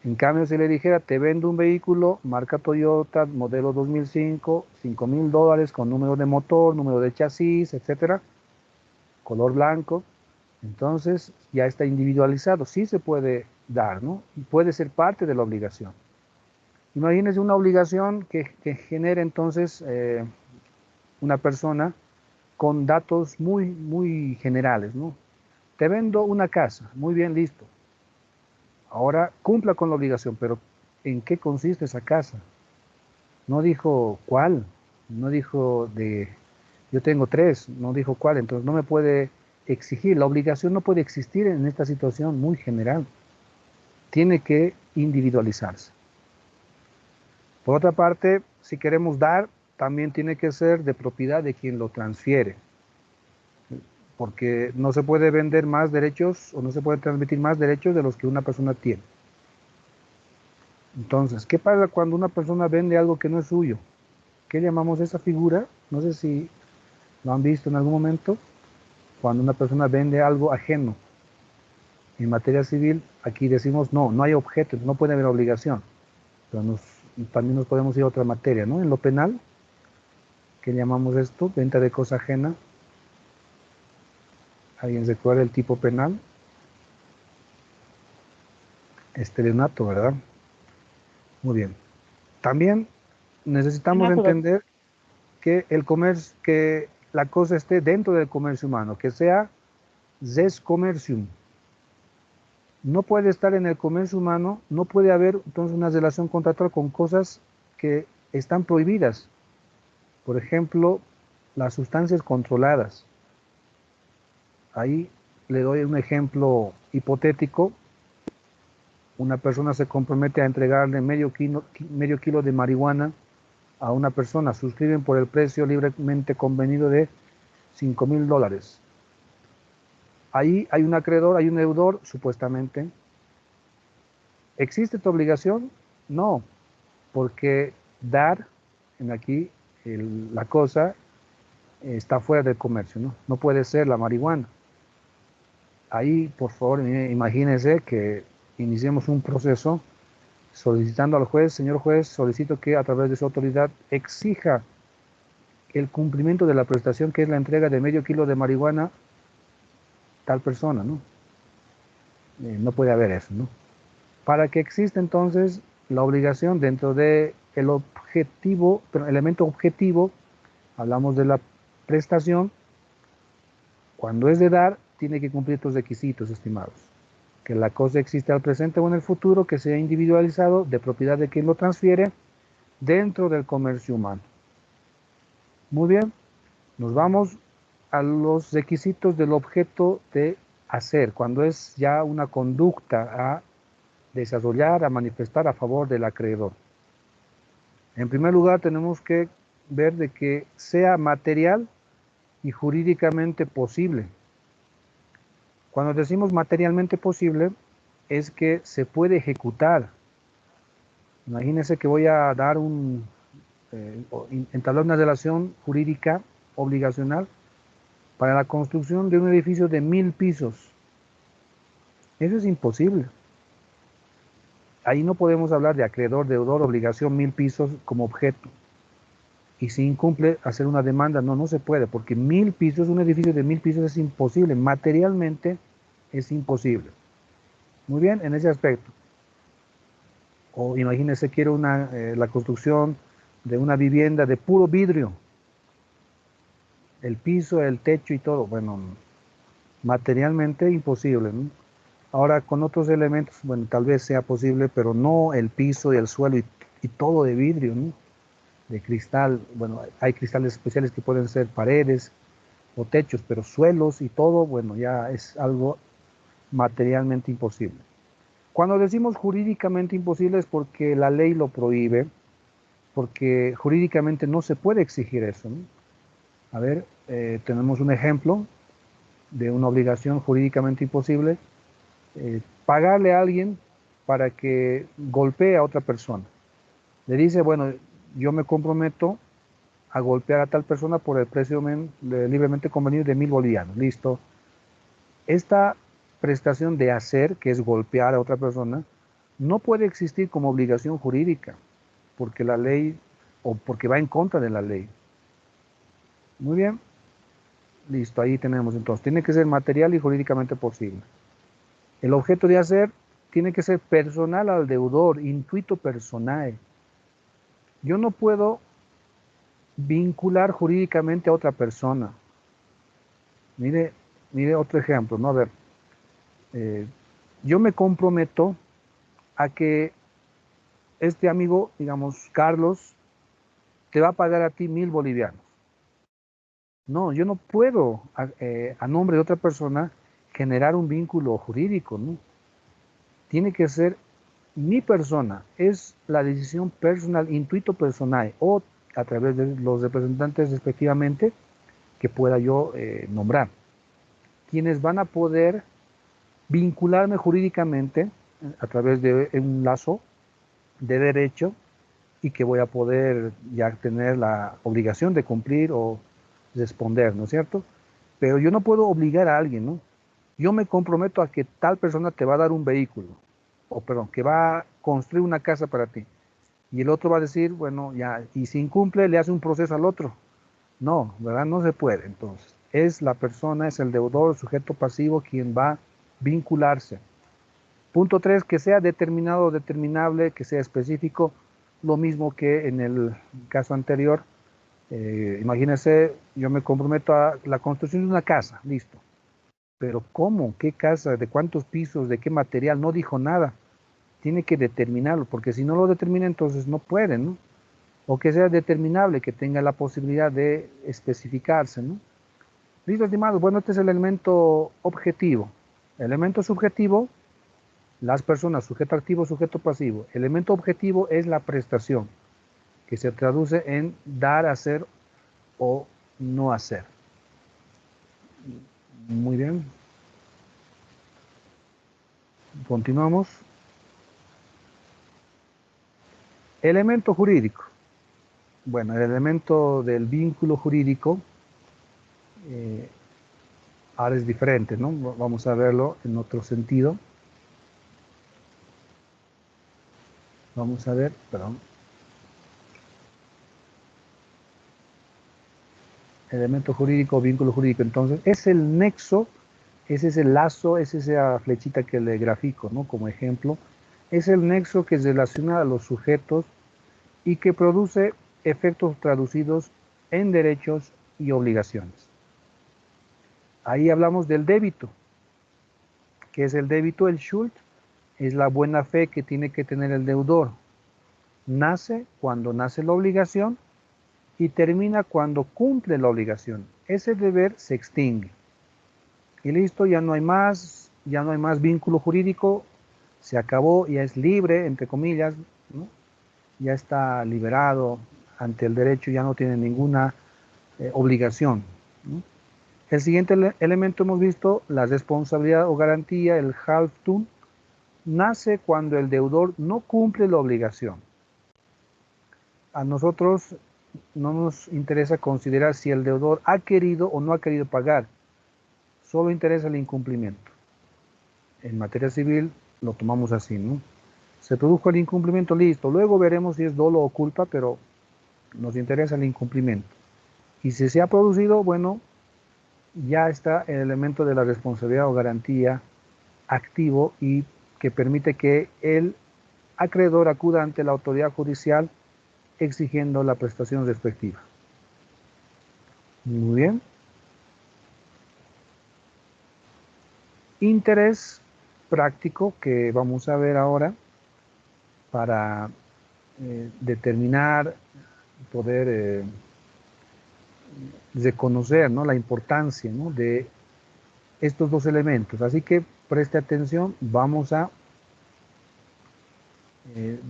En cambio, si le dijera, te vendo un vehículo, marca Toyota, modelo 2005, $5,000 con número de motor, número de chasis, etcétera, color blanco, entonces ya está individualizado, sí se puede dar, ¿no? Y puede ser parte de la obligación. Imagínense una obligación que genere entonces una persona con datos muy generales, ¿no? Te vendo una casa, muy bien, listo. Ahora cumpla con la obligación, pero ¿en qué consiste esa casa? No dijo cuál, no dijo yo tengo 3, no dijo cuál, entonces no me puede exigir, la obligación no puede existir en esta situación muy general, tiene que individualizarse. Por otra parte, si queremos dar, también tiene que ser de propiedad de quien lo transfiere, porque no se puede vender más derechos o no se puede transmitir más derechos de los que una persona tiene. Entonces, ¿qué pasa cuando una persona vende algo que no es suyo? ¿Qué llamamos esa figura? No sé si lo han visto en algún momento. Cuando una persona vende algo ajeno. En materia civil, aquí decimos, no hay objeto, no puede haber obligación. Pero también nos podemos ir a otra materia, ¿no? En lo penal, ¿qué llamamos esto? Venta de cosa ajena. ¿Alguien se acuerda del tipo penal? Estelionato, ¿verdad? Muy bien. También necesitamos entender que que la cosa esté dentro del comercio humano, que sea res commercium. No puede estar en el comercio humano, no puede haber entonces una relación contractual con cosas que están prohibidas. Por ejemplo, las sustancias controladas. Ahí le doy un ejemplo hipotético. Una persona se compromete a entregarle medio kilo de marihuana a una persona, suscriben por el precio libremente convenido de $5,000. Ahí hay un acreedor, hay un deudor, supuestamente. ¿Existe esta obligación? No, porque dar, en aquí, la cosa está fuera del comercio, ¿no? No puede ser la marihuana. Ahí, por favor, imagínense que iniciemos un proceso solicitando al juez, señor juez, solicito que a través de su autoridad exija el cumplimiento de la prestación que es la entrega de medio kilo de marihuana tal persona, ¿no? No puede haber eso, ¿no? Para que exista entonces la obligación dentro de el objetivo, pero elemento objetivo, hablamos de la prestación, cuando es de dar, tiene que cumplir estos requisitos, estimados. Que la cosa existe al presente o en el futuro, que sea individualizado, de propiedad de quien lo transfiere, dentro del comercio humano. Muy bien, nos vamos a los requisitos del objeto de hacer, cuando es ya una conducta a desarrollar, a manifestar a favor del acreedor. En primer lugar, tenemos que ver de que sea material y jurídicamente posible. Cuando decimos materialmente posible, es que se puede ejecutar. Imagínense que voy a dar entablar una relación jurídica obligacional para la construcción de un edificio de 1,000 pisos. Eso es imposible. Ahí no podemos hablar de acreedor, deudor, obligación, 1,000 pisos como objeto. Y si incumple, hacer una demanda, no se puede, porque 1,000 pisos, un edificio de 1,000 pisos es imposible, materialmente es imposible. Muy bien, en ese aspecto. O imagínense, quiero la construcción de una vivienda de puro vidrio, el piso, el techo y todo, bueno, materialmente imposible, ¿no? Ahora con otros elementos, bueno, tal vez sea posible, pero no el piso y el suelo y todo de vidrio, ¿no? De cristal, bueno, hay cristales especiales que pueden ser paredes o techos, pero suelos y todo, bueno, ya es algo materialmente imposible. Cuando decimos jurídicamente imposible es porque la ley lo prohíbe, porque jurídicamente no se puede exigir eso, ¿no? A ver, tenemos un ejemplo. de una obligación jurídicamente imposible, pagarle a alguien para que golpee a otra persona. Le dice, bueno, yo me comprometo a golpear a tal persona por el precio libremente convenido de 1.000 bolivianos. Listo. Esta prestación de hacer, que es golpear a otra persona, no puede existir como obligación jurídica, porque la ley, o porque va en contra de la ley. Muy bien. Listo, ahí tenemos entonces. Tiene que ser material y jurídicamente posible. El objeto de hacer tiene que ser personal al deudor, intuito personae. Yo no puedo vincular jurídicamente a otra persona. Mire, mire otro ejemplo, ¿no? A ver, yo me comprometo a que este amigo, digamos, Carlos, te va a pagar a ti 1.000 bolivianos. No, yo no puedo, a nombre de otra persona, generar un vínculo jurídico, ¿no? Tiene que ser mi persona, es la decisión personal, intuito personal, o a través de los representantes respectivamente que pueda yo nombrar, quienes van a poder vincularme jurídicamente a través de un lazo de derecho y que voy a poder ya tener la obligación de cumplir o responder, ¿no es cierto? Pero yo no puedo obligar a alguien, ¿no? Yo me comprometo a que tal persona te va a dar un vehículo, o perdón, que va a construir una casa para ti. Y el otro va a decir, bueno, ya, y si incumple, le hace un proceso al otro. No, ¿verdad? No se puede. Entonces, es la persona, es el deudor, el sujeto pasivo quien va a vincularse. Punto 3, que sea determinado o determinable, que sea específico, lo mismo que en el caso anterior. Imagínense, yo me comprometo a la construcción de una casa, listo. Pero ¿cómo? ¿Qué casa? ¿De cuántos pisos? ¿De qué material? No dijo nada. Tiene que determinarlo, porque si no lo determina, entonces no puede, ¿no? O que sea determinable, que tenga la posibilidad de especificarse, ¿no? Listo, estimados. Bueno, este es el elemento objetivo. Elemento subjetivo, las personas, sujeto activo, sujeto pasivo. Elemento objetivo es la prestación, que se traduce en dar, hacer o no hacer. Muy bien. Continuamos. Elemento jurídico. Bueno, el elemento del vínculo jurídico ahora es diferente, ¿no? Vamos a verlo en otro sentido. Vamos a ver, perdón. Elemento jurídico, vínculo jurídico. Entonces, es el nexo, es ese lazo, es esa flechita que le grafico, ¿no? Como ejemplo. Es el nexo que relaciona a los sujetos y que produce efectos traducidos en derechos y obligaciones. Ahí hablamos del débito. ¿Qué es el débito? El Schuld es la buena fe que tiene que tener el deudor. Nace cuando nace la obligación y termina cuando cumple la obligación. Ese deber se extingue. Y listo, ya no hay más vínculo jurídico, se acabó, ya es libre, entre comillas, ¿no? Ya está liberado ante el derecho, ya no tiene ninguna obligación, ¿no? El siguiente elemento hemos visto, la responsabilidad o garantía, el Halftun, nace cuando el deudor no cumple la obligación. A nosotros no nos interesa considerar si el deudor ha querido o no ha querido pagar, solo interesa el incumplimiento. En materia civil lo tomamos así, ¿no? Se produjo el incumplimiento, listo, luego veremos si es dolo o culpa, pero nos interesa el incumplimiento. Y si se ha producido, bueno, ya está el elemento de la responsabilidad o garantía activo y que permite que el acreedor acuda ante la autoridad judicial exigiendo la prestación respectiva. Muy bien. Interés práctico que vamos a ver ahora para determinar, poder reconocer, ¿no?, la importancia, ¿no?, de estos dos elementos. Así que preste atención, vamos a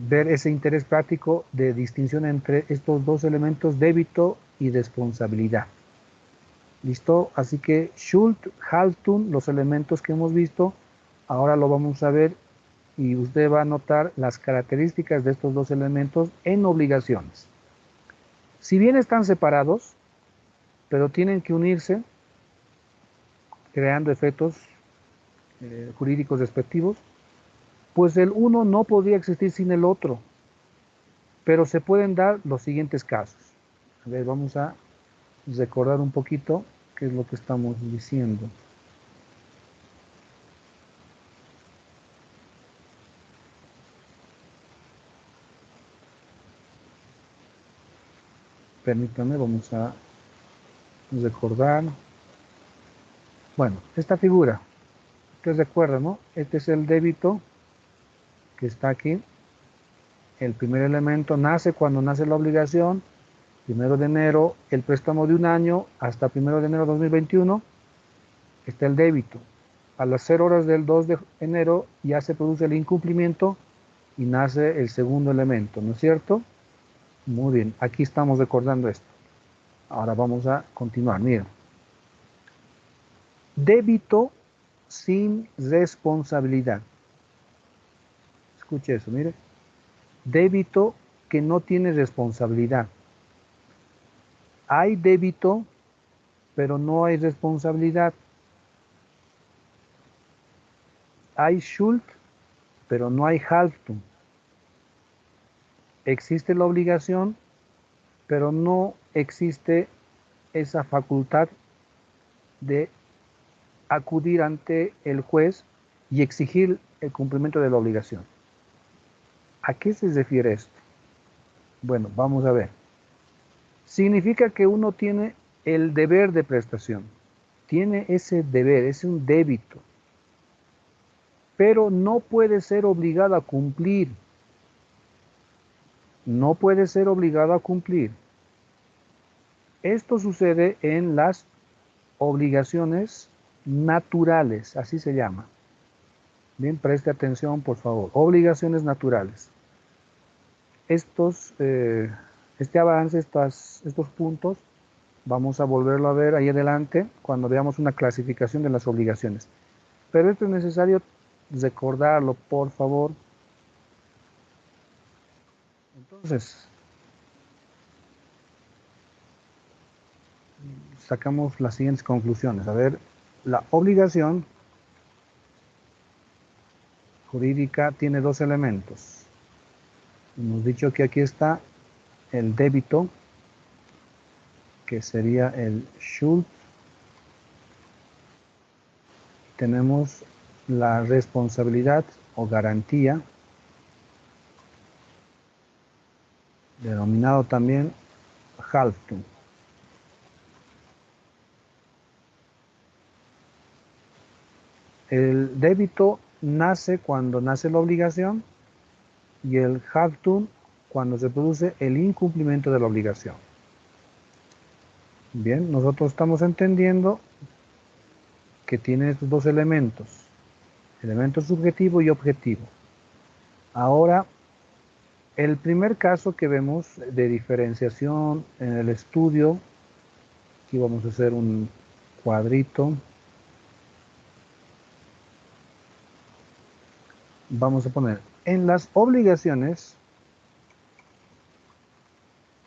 ver ese interés práctico de distinción entre estos dos elementos, débito y responsabilidad. ¿Listo? Así que Schuld, Haltung, los elementos que hemos visto, ahora lo vamos a ver y usted va a notar las características de estos dos elementos en obligaciones. Si bien están separados, pero tienen que unirse, creando efectos jurídicos respectivos, pues el uno no podría existir sin el otro, pero se pueden dar los siguientes casos. A ver, vamos a recordar un poquito qué es lo que estamos diciendo. Permítanme, vamos a recordar. Bueno, esta figura, ustedes recuerdan, ¿no? Este es el débito que está aquí. El primer elemento nace cuando nace la obligación, 1 de enero, el préstamo de un año hasta 1 de enero de 2021, está el débito. A las 0 horas del 2 de enero ya se produce el incumplimiento y nace el segundo elemento, ¿no es cierto? Muy bien, aquí estamos recordando esto. Ahora vamos a continuar, miren. Débito sin responsabilidad. Escuche eso, mire. Débito que no tiene responsabilidad. Hay débito, pero no hay responsabilidad. Hay Schuld, pero no hay Haltung. Existe la obligación, pero no existe esa facultad de acudir ante el juez y exigir el cumplimiento de la obligación. ¿A qué se refiere esto? Bueno, vamos a ver. Significa que uno tiene el deber de prestación, tiene ese deber, es un débito, pero no puede ser obligado a cumplir. No puede ser obligado a cumplir. Esto sucede en las obligaciones naturales, así se llama. Bien, preste atención, por favor. Obligaciones naturales. Este avance, estos puntos, vamos a volverlo a ver ahí adelante cuando veamos una clasificación de las obligaciones. Pero esto es necesario recordarlo, por favor. Entonces, sacamos las siguientes conclusiones. A ver, la obligación jurídica tiene dos elementos. Hemos dicho que aquí está el débito, que sería el Schuld. Tenemos la responsabilidad o garantía, denominado también Haltung. El débito nace cuando nace la obligación y el Haltung cuando se produce el incumplimiento de la obligación. Bien, nosotros estamos entendiendo que tiene estos dos elementos, elemento subjetivo y objetivo. Ahora, el primer caso que vemos de diferenciación en el estudio, aquí vamos a hacer un cuadrito. Vamos a poner, en las obligaciones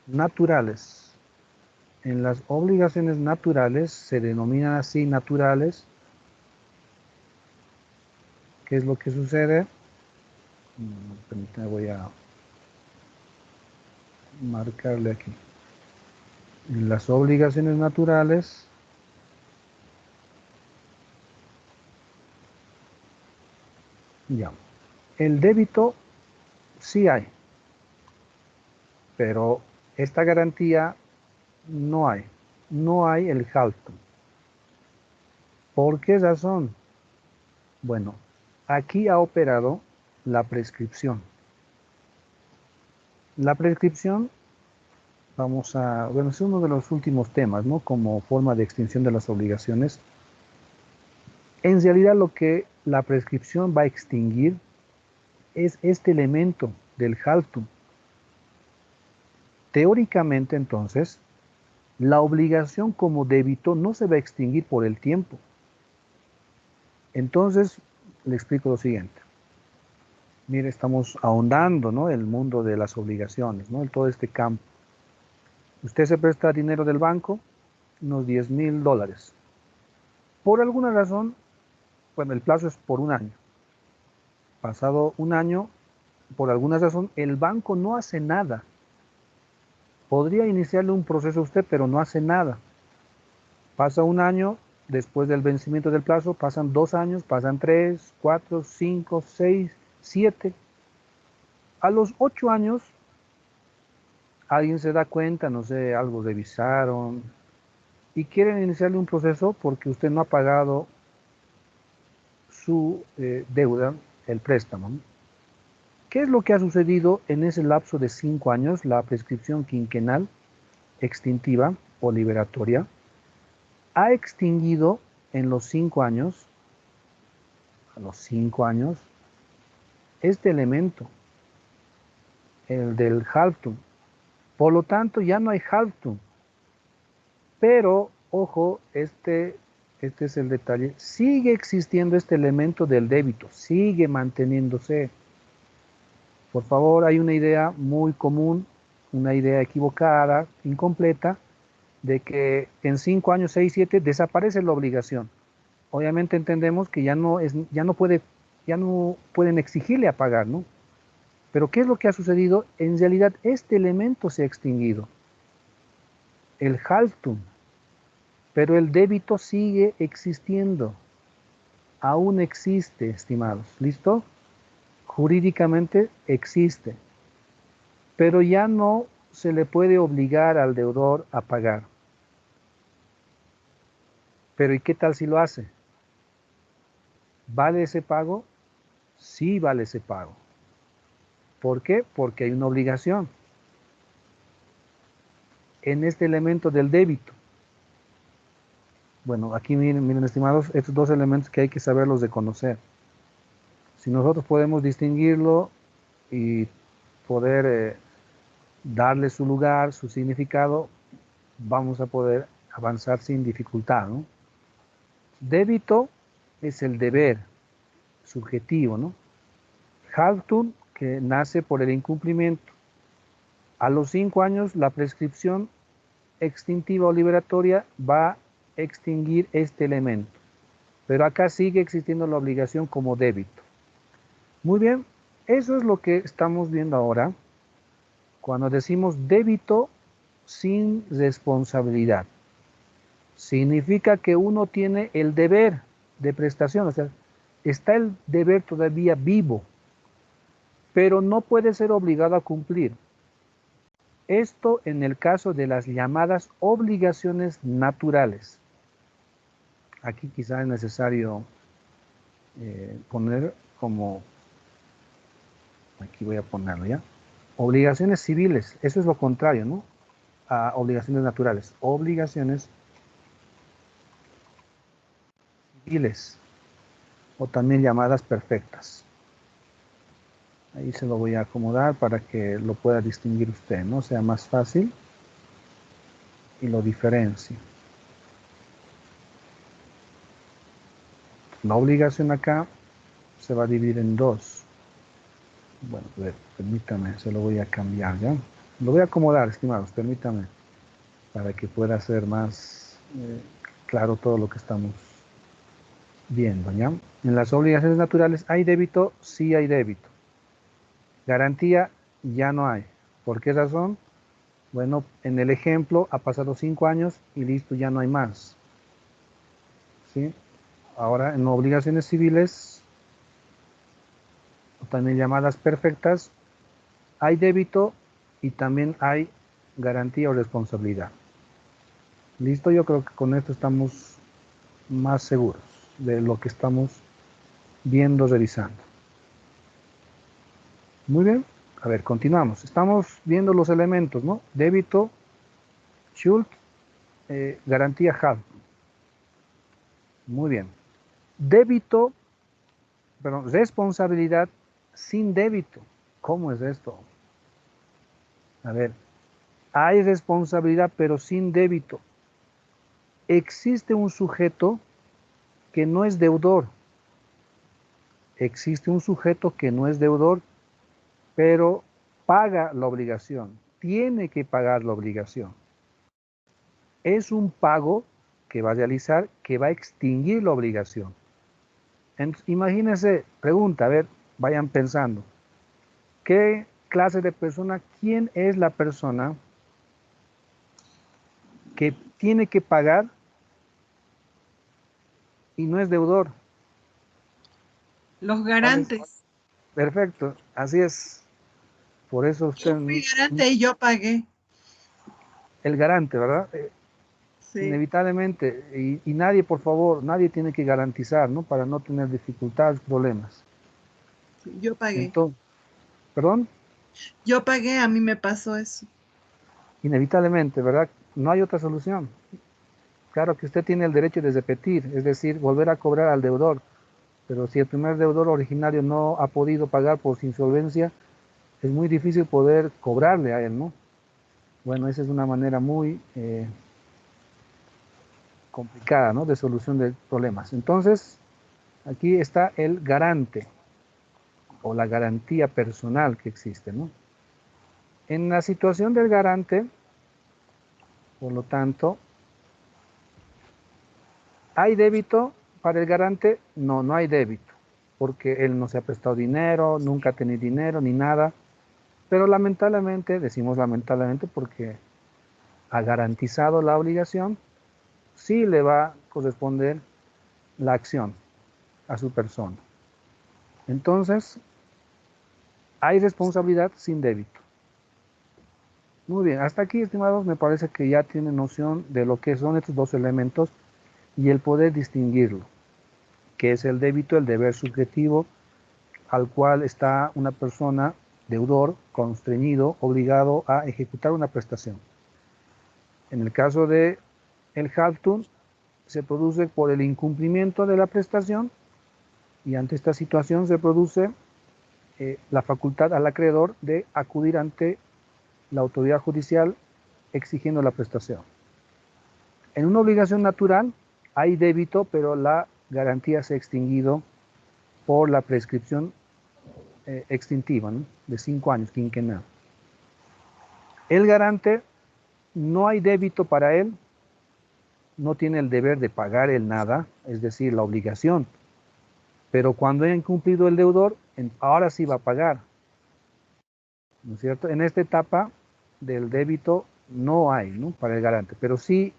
naturales, se denominan así naturales. ¿Qué es lo que sucede? Permítame, voy a marcarle aquí. En las obligaciones naturales, ya, el débito sí hay, pero esta garantía no hay. No hay el Haltung. ¿Por qué razón? Bueno, aquí ha operado la prescripción. La prescripción, bueno, es uno de los últimos temas, ¿no? Como forma de extinción de las obligaciones. En realidad lo que la prescripción va a extinguir es este elemento del Haltung. Teóricamente, entonces, La obligación como débito no se va a extinguir por el tiempo. Entonces, le explico lo siguiente. Mire, estamos ahondando, ¿no?, el mundo de las obligaciones, ¿no?, en todo este campo. Usted se presta dinero del banco, unos $10,000. Por alguna razón, bueno, el plazo es por un año. Pasado un año, por alguna razón, el banco no hace nada. Podría iniciarle un proceso a usted, pero no hace nada. Pasa un año, después del vencimiento del plazo, pasan 2 años, pasan 3, 4, 5, 6, 7. A los 8 años, alguien se da cuenta, no sé, algo revisaron, y quieren iniciarle un proceso porque usted no ha pagado su deuda, el préstamo, ¿no? ¿Qué es lo que ha sucedido en ese lapso de 5 años? La prescripción quinquenal extintiva o liberatoria ha extinguido en los 5 años, a los 5 años, este elemento, el del halftum. Por lo tanto, ya no hay halftum. Pero, ojo, este es el detalle, sigue existiendo este elemento del débito, sigue manteniéndose. Por favor, hay una idea muy común, una idea equivocada, incompleta, de que en 5 años, 6, 7, desaparece la obligación. Obviamente entendemos que ya no pueden exigirle a pagar, ¿no? Pero ¿qué es lo que ha sucedido? En realidad este elemento se ha extinguido, el halftum, pero el débito sigue existiendo, aún existe, estimados, ¿listo? Jurídicamente existe, pero ya no se le puede obligar al deudor a pagar. Pero ¿y qué tal si lo hace? ¿Vale ese pago? Sí vale ese pago. ¿Por qué? Porque hay una obligación en este elemento del débito. Bueno, aquí miren, estimados, estos dos elementos que hay que saberlos de conocer. Si nosotros podemos distinguirlo y poder darle su lugar, su significado, vamos a poder avanzar sin dificultad, ¿no? Débito es el deber subjetivo, ¿no? Halftum, que nace por el incumplimiento. A los 5 años, la prescripción extintiva o liberatoria va a extinguir este elemento. Pero acá sigue existiendo la obligación como débito. Muy bien, eso es lo que estamos viendo ahora cuando decimos débito sin responsabilidad. Significa que uno tiene el deber de prestación, o sea, está el deber todavía vivo, pero no puede ser obligado a cumplir. Esto en el caso de las llamadas obligaciones naturales. Aquí quizá es necesario poner como, aquí voy a ponerlo ya, obligaciones civiles, eso es lo contrario, ¿no? A obligaciones naturales, obligaciones civiles, o también llamadas perfectas. Ahí se lo voy a acomodar para que lo pueda distinguir usted, ¿no? Sea más fácil y lo diferencie. La obligación acá se va a dividir en dos. Bueno, permítame, se lo voy a cambiar, ¿ya? Lo voy a acomodar, estimados, permítame, para que pueda ser más claro todo lo que estamos viendo, ¿ya? En las obligaciones naturales, ¿hay débito? Sí hay débito. Garantía, ya no hay. ¿Por qué razón? Bueno, en el ejemplo, ha pasado 5 años y listo, ya no hay más. ¿Sí? Ahora, en obligaciones civiles, también llamadas perfectas, hay débito y también hay garantía o responsabilidad. Listo, yo creo que con esto estamos más seguros de lo que estamos viendo, revisando. Muy bien, a ver, continuamos. Estamos viendo los elementos, ¿no? Débito, Schuld, garantía HAL. Muy bien. Débito, perdón, responsabilidad sin débito. ¿Cómo es esto? A ver, Hay responsabilidad, pero sin débito. Existe un sujeto que no es deudor. Existe un sujeto que no es deudor, pero paga la obligación. Tiene que pagar la obligación. Es un pago que va a realizar, que va a extinguir la obligación. Imagínense, pregunta, a ver, vayan pensando. ¿Qué clase de persona, quién es la persona que tiene que pagar y no es deudor? Los ¿Cuál es? garantes. Perfecto, así es. Por eso usted, Yo fui garante y yo pagué. el garante, ¿verdad? Sí, Inevitablemente, y nadie, por favor, nadie tiene que garantizar, ¿no? Para no tener dificultades, problemas. sí, yo pagué. Entonces, perdón, Yo pagué, a mí me pasó eso. inevitablemente, ¿verdad? No hay otra solución. Claro que usted tiene el derecho de repetir, es decir, volver a cobrar al deudor, pero si el primer deudor originario no ha podido pagar por su insolvencia, es muy difícil poder cobrarle a él, ¿no? Bueno, esa es una manera muy complicada, ¿no? De solución de problemas. Entonces, aquí está el garante o la garantía personal que existe, ¿no? En la situación del garante, por lo tanto, ¿hay débito para el garante? No, no hay débito, porque él no se ha prestado dinero, nunca ha tenido dinero ni nada, pero lamentablemente, decimos lamentablemente porque ha garantizado la obligación, sí le va a corresponder la acción a su persona. Entonces, hay responsabilidad sin débito. Muy bien, hasta aquí, estimados, me parece que ya tienen noción de lo que son estos dos elementos y el poder distinguirlo, que es el débito, el deber subjetivo, al cual está una persona, deudor, constreñido, obligado a ejecutar una prestación. En el caso de el Halftun, se produce por el incumplimiento de la prestación y ante esta situación se produce la facultad al acreedor de acudir ante la autoridad judicial exigiendo la prestación. En una obligación natural hay débito, pero la garantía se ha extinguido por la prescripción extintiva, ¿no? De 5 años, quinquenal. El garante, no hay débito para él, no tiene el deber de pagar el nada, es decir, la obligación, pero cuando haya incumplido el deudor, ahora sí va a pagar, ¿no es cierto? En esta etapa del débito no hay, ¿no? Para el garante, pero sí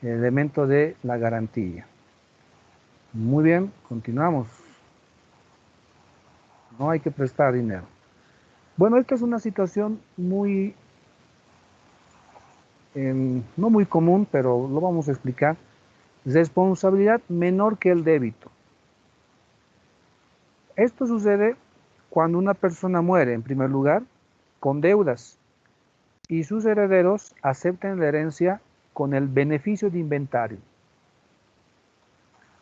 el elemento de la garantía. Muy bien, continuamos. No hay que prestar dinero. Bueno, esta es una situación muy, no muy común, pero lo vamos a explicar. Responsabilidad menor que el débito. Esto sucede cuando una persona muere, en primer lugar, con deudas y sus herederos aceptan la herencia con el beneficio de inventario.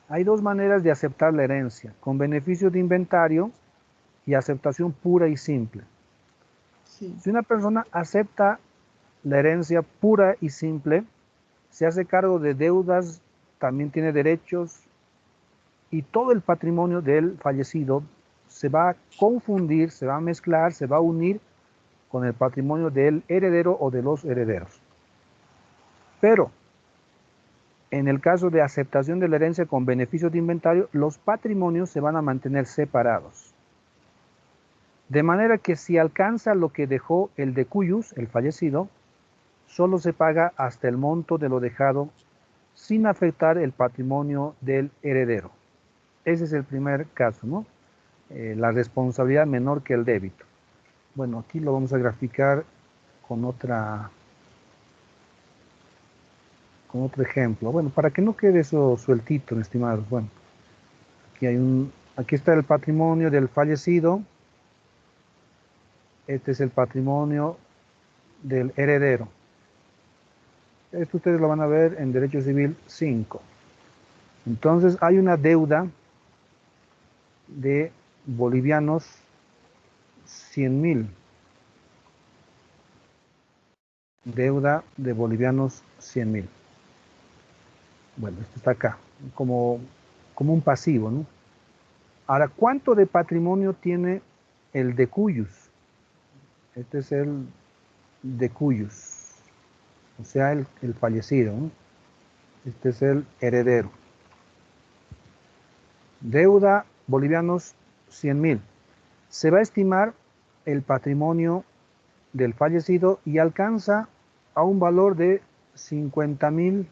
Hay dos maneras de aceptar la herencia, con beneficio de inventario y aceptación pura y simple. Sí. Si una persona acepta la herencia pura y simple, se hace cargo de deudas, también tiene derechos y todo el patrimonio del fallecido se va a confundir, se va a mezclar, se va a unir con el patrimonio del heredero o de los herederos. Pero en el caso de aceptación de la herencia con beneficio de inventario, los patrimonios se van a mantener separados. De manera que si alcanza lo que dejó el decuyus, el fallecido, solo se paga hasta el monto de lo dejado sin afectar el patrimonio del heredero. Ese es el primer caso, ¿no? La responsabilidad menor que el débito. Bueno, aquí lo vamos a graficar con con otro ejemplo. Bueno, para que no quede eso sueltito, estimados. Bueno, aquí está el patrimonio del fallecido. Este es el patrimonio del heredero. Esto ustedes lo van a ver en Derecho Civil 5. Entonces hay una deuda de bolivianos 100.000. Deuda de bolivianos 100.000. Bueno, esto está acá, como un pasivo, ¿no? Ahora, ¿cuánto de patrimonio tiene el de Cuyus? Este es el de Cuyus, o sea, el fallecido, ¿no? Este es el heredero. Deuda bolivianos 100.000. Se va a estimar el patrimonio del fallecido y alcanza a un valor de 50.000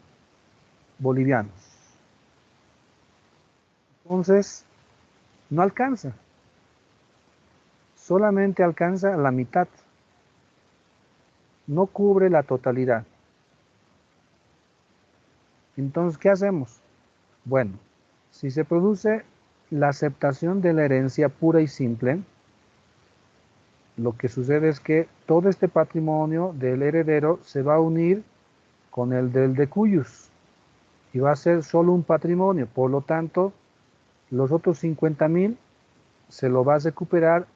bolivianos. Entonces, no alcanza, solamente alcanza la mitad, no cubre la totalidad. Entonces, ¿qué hacemos? Bueno, si se produce la aceptación de la herencia pura y simple, lo que sucede es que todo este patrimonio del heredero se va a unir con el del de Cuyus y va a ser solo un patrimonio. Por lo tanto, los otros 50.000 se lo va a recuperar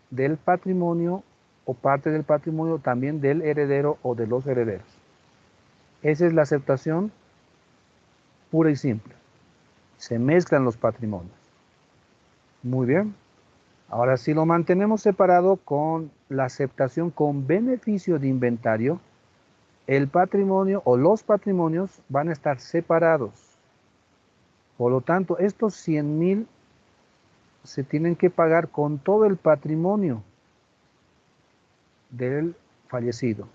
del patrimonio o parte del patrimonio también del heredero o de los herederos. Esa es la aceptación pura y simple. Se mezclan los patrimonios. Muy bien. Ahora, si lo mantenemos separado con la aceptación con beneficio de inventario, el patrimonio o los patrimonios van a estar separados. Por lo tanto, estos 100.000 se tienen que pagar con todo el patrimonio del fallecido.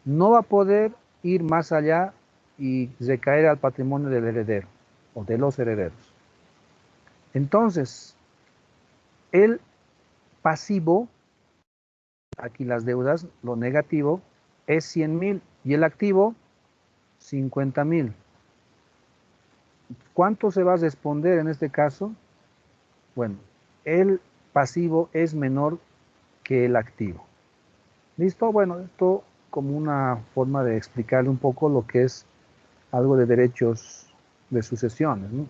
No va a poder ir más allá y recaer al patrimonio del heredero o de los herederos. Entonces, el pasivo, aquí las deudas, lo negativo, es 100.000 y el activo, 50.000. ¿Cuánto se va a responder en este caso? Bueno, el pasivo es menor que el activo. ¿Listo? Bueno, esto como una forma de explicarle un poco lo que es algo de derechos de sucesiones, ¿no?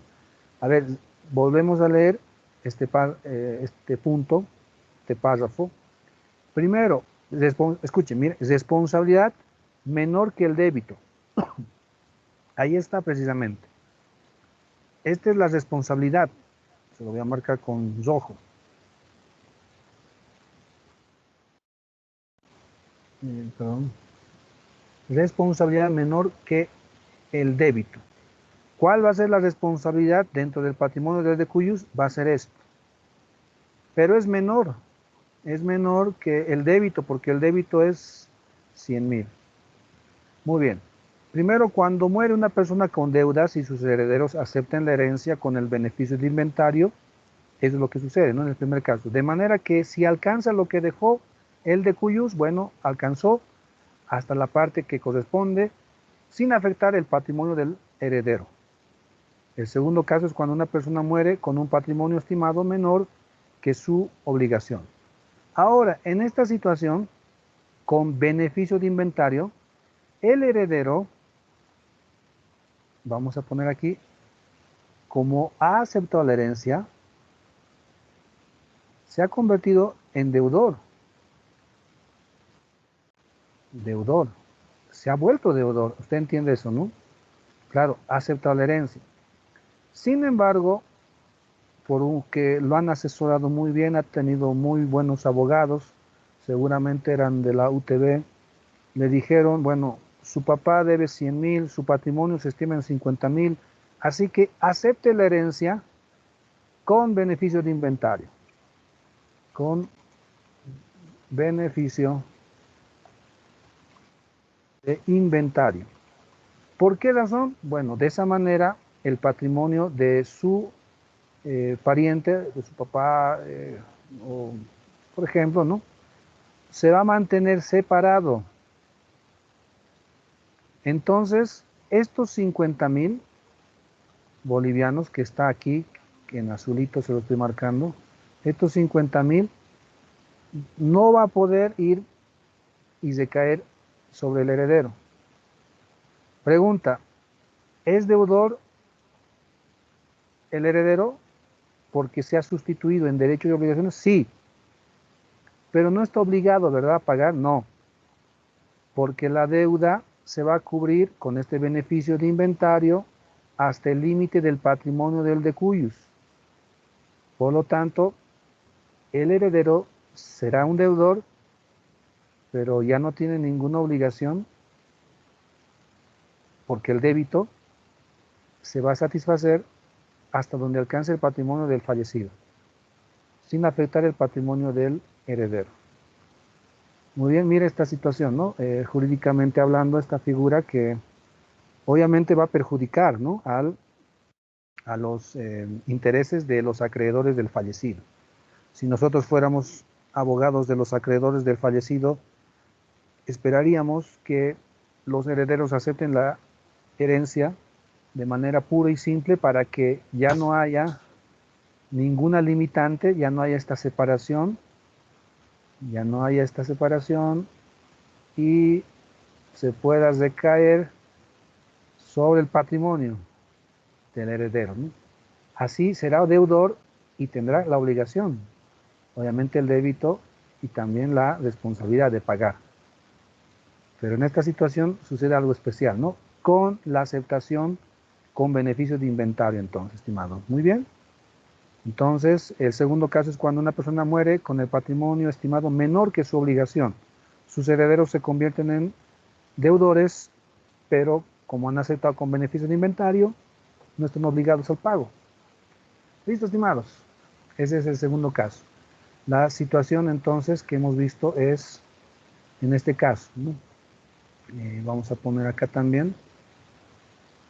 A ver, volvemos a leer este punto, este párrafo. Primero, escuchen, mire, responsabilidad menor que el débito. Ahí está precisamente. Esta es la responsabilidad. Se lo voy a marcar con rojo. Perdón. Responsabilidad menor que el débito. ¿Cuál va a ser la responsabilidad dentro del patrimonio del de Cuyus? Va a ser esto. Pero es menor que el débito, porque el débito es 100.000. Muy bien. Primero, cuando muere una persona con deudas y sus herederos aceptan la herencia con el beneficio de inventario, eso es lo que sucede, ¿no? En el primer caso. De manera que si alcanza lo que dejó el de Cuyus, bueno, alcanzó hasta la parte que corresponde sin afectar el patrimonio del heredero. El segundo caso es cuando una persona muere con un patrimonio estimado menor que su obligación. Ahora, en esta situación, con beneficio de inventario, el heredero, vamos a poner aquí, como ha aceptado la herencia, se ha convertido en deudor. Deudor. Se ha vuelto deudor. Usted entiende eso, ¿no? Claro, ha aceptado la herencia. Sin embargo, que lo han asesorado muy bien, ha tenido muy buenos abogados, seguramente eran de la UTB, le dijeron, bueno, su papá debe 100.000, su patrimonio se estima en 50.000, así que acepte la herencia con beneficio de inventario. Con beneficio de inventario. ¿Por qué razón? Bueno, de esa manera el patrimonio de su pariente, de su papá, o, por ejemplo, ¿no? Se va a mantener separado. Entonces, estos 50.000 bolivianos que está aquí, que en azulito se lo estoy marcando, estos 50.000 no va a poder ir y recaer sobre el heredero. Pregunta, ¿es deudor el heredero porque se ha sustituido en derechos y obligaciones? Sí, pero no está obligado, ¿verdad?, a pagar. No. porque la deuda se va a cubrir con este beneficio de inventario hasta el límite del patrimonio del decuyus. Por lo tanto, el heredero será un deudor, pero ya no tiene ninguna obligación porque el débito se va a satisfacer hasta donde alcance el patrimonio del fallecido, sin afectar el patrimonio del heredero. Muy bien, mire esta situación, ¿no? Jurídicamente hablando, esta figura que obviamente va a perjudicar, ¿no? a los intereses de los acreedores del fallecido. Si nosotros fuéramos abogados de los acreedores del fallecido, esperaríamos que los herederos acepten la herencia de manera pura y simple para que ya no haya ninguna limitante, ya no haya esta separación, y se pueda recaer sobre el patrimonio del heredero, ¿no? Así será deudor y tendrá la obligación, obviamente el débito y también la responsabilidad de pagar. Pero en esta situación sucede algo especial, ¿no? Con la aceptación con beneficio de inventario, entonces, estimados. Muy bien. Entonces, el segundo caso es cuando una persona muere con el patrimonio estimado menor que su obligación. Sus herederos se convierten en deudores, pero como han aceptado con beneficio de inventario, no están obligados al pago. ¿Listo, estimados? Ese es el segundo caso. La situación, entonces, que hemos visto es en este caso, ¿no? Vamos a poner acá también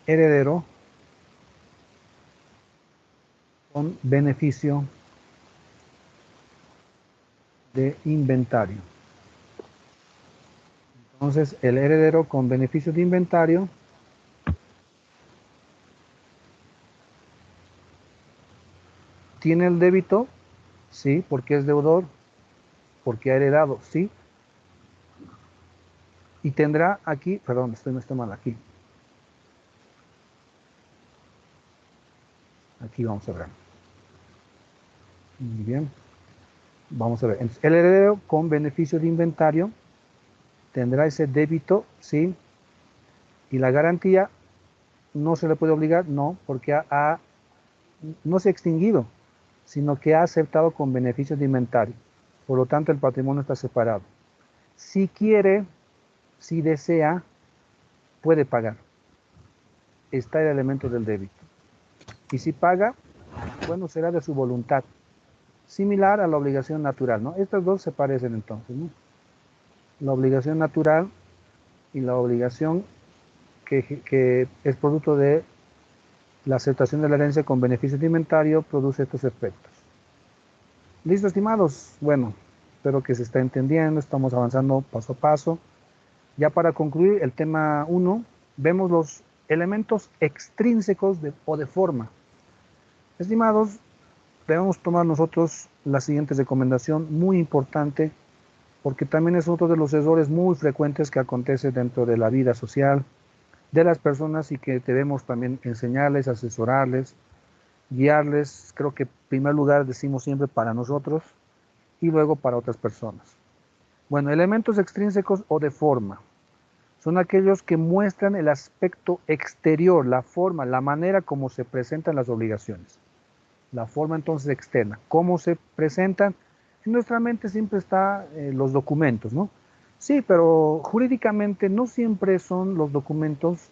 heredero con beneficio de inventario. Entonces, el heredero con beneficio de inventario tiene el débito, sí, porque es deudor, porque ha heredado, sí, y tendrá aquí, perdón, estoy mal aquí. Aquí vamos a ver. Muy bien. Vamos a ver. Entonces, el heredero con beneficio de inventario tendrá ese débito, sí, y la garantía no se le puede obligar, no, porque no se ha extinguido, sino que ha aceptado con beneficio de inventario. Por lo tanto, el patrimonio está separado. Si quiere, si desea, puede pagar. Está el elemento del débito. Y si paga, bueno, será de su voluntad. Similar a la obligación natural, ¿no? Estas dos se parecen entonces, ¿no? La obligación natural y la obligación que es producto de la aceptación de la herencia con beneficio de inventario produce estos efectos. ¿Listo, estimados? Bueno, espero que se esté entendiendo, estamos avanzando paso a paso. Ya para concluir el tema 1, vemos los elementos extrínsecos o de forma. Estimados, debemos tomar nosotros la siguiente recomendación, muy importante, porque también es otro de los errores muy frecuentes que acontece dentro de la vida social de las personas y que debemos también enseñarles, asesorarles, guiarles. Creo que en primer lugar decimos siempre para nosotros y luego para otras personas. Bueno, elementos extrínsecos o de forma son aquellos que muestran el aspecto exterior, la forma, la manera como se presentan las obligaciones. La forma entonces externa, cómo se presentan. En nuestra mente siempre están los documentos, ¿no? Sí, pero jurídicamente no siempre son los documentos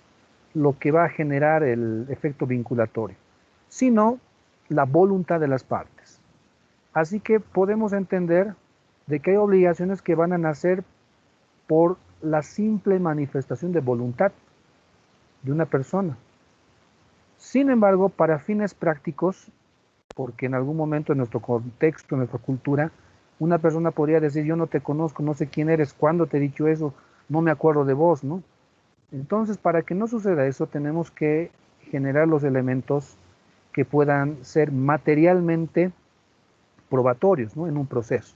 lo que va a generar el efecto vinculatorio, sino la voluntad de las partes. Así que podemos entender de que hay obligaciones que van a nacer por la simple manifestación de voluntad de una persona. Sin embargo, para fines prácticos, porque en algún momento en nuestro contexto, en nuestra cultura, una persona podría decir, yo no te conozco, no sé quién eres, cuándo te he dicho eso, no me acuerdo de vos, ¿no? Entonces, para que no suceda eso, tenemos que generar los elementos que puedan ser materialmente probatorios, ¿no? En un proceso.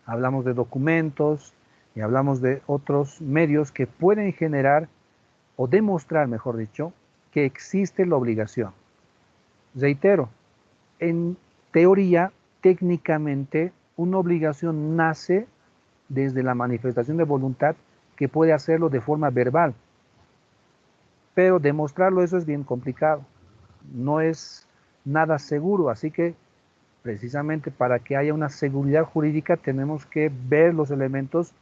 Hablamos de documentos y hablamos de otros medios que pueden generar o demostrar, mejor dicho, que existe la obligación. Reitero, en teoría, técnicamente, una obligación nace desde la manifestación de voluntad que puede hacerlo de forma verbal, pero demostrarlo eso es bien complicado, no es nada seguro, así que precisamente para que haya una seguridad jurídica tenemos que ver los elementos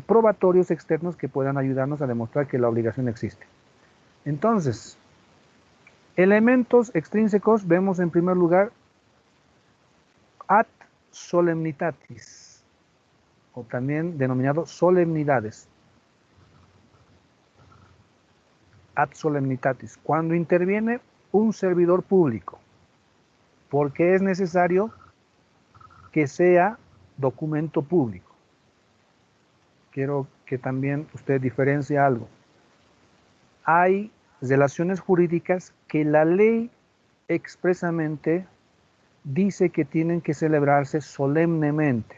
probatorios externos que puedan ayudarnos a demostrar que la obligación existe. Entonces, elementos extrínsecos vemos en primer lugar ad solemnitatis, o también denominado solemnidades. Ad solemnitatis, cuando interviene un servidor público, porque es necesario que sea documento público. Quiero que también usted diferencie algo. Hay relaciones jurídicas que la ley expresamente dice que tienen que celebrarse solemnemente,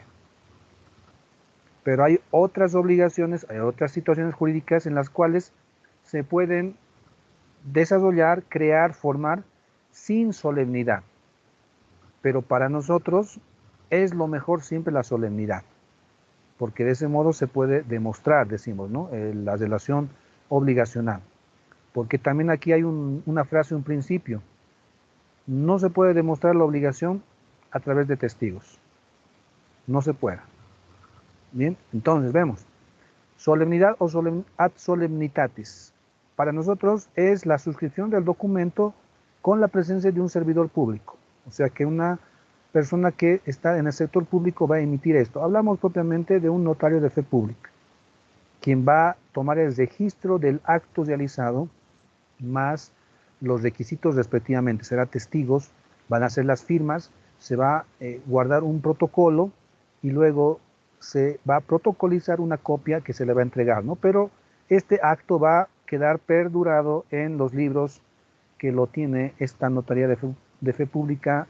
pero hay otras obligaciones, hay otras situaciones jurídicas en las cuales se pueden desarrollar, crear, formar sin solemnidad, pero para nosotros es lo mejor siempre la solemnidad, porque de ese modo se puede demostrar, decimos, ¿no? La relación obligacional, porque también aquí hay una frase, un principio: no se puede demostrar la obligación a través de testigos, no se puede. Bien, entonces vemos, solemnidad o ad solemnitatis, para nosotros es la suscripción del documento con la presencia de un servidor público, o sea que una persona que está en el sector público va a emitir esto. Hablamos propiamente de un notario de fe pública, quien va a tomar el registro del acto realizado, más los requisitos respectivamente, será testigos, van a hacer las firmas, se va a guardar un protocolo y luego se va a protocolizar una copia que se le va a entregar, ¿no? Pero este acto va a quedar perdurado en los libros que lo tiene esta notaría de fe pública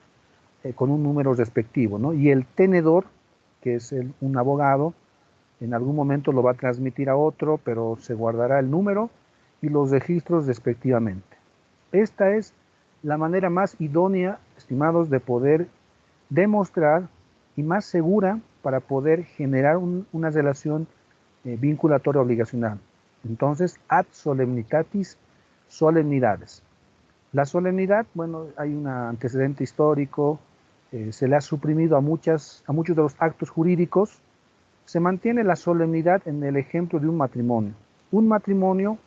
con un número respectivo, ¿no? Y el tenedor, que es un abogado, en algún momento lo va a transmitir a otro, pero se guardará el número y los registros respectivamente. Esta es la manera más idónea, estimados, de poder demostrar y más segura para poder generar una relación vinculatoria obligacional. Entonces, ad solemnitatis, solemnidades. La solemnidad, bueno, hay un antecedente histórico, se le ha suprimido a muchos de los actos jurídicos. Se mantiene la solemnidad en el ejemplo de un matrimonio. Un matrimonio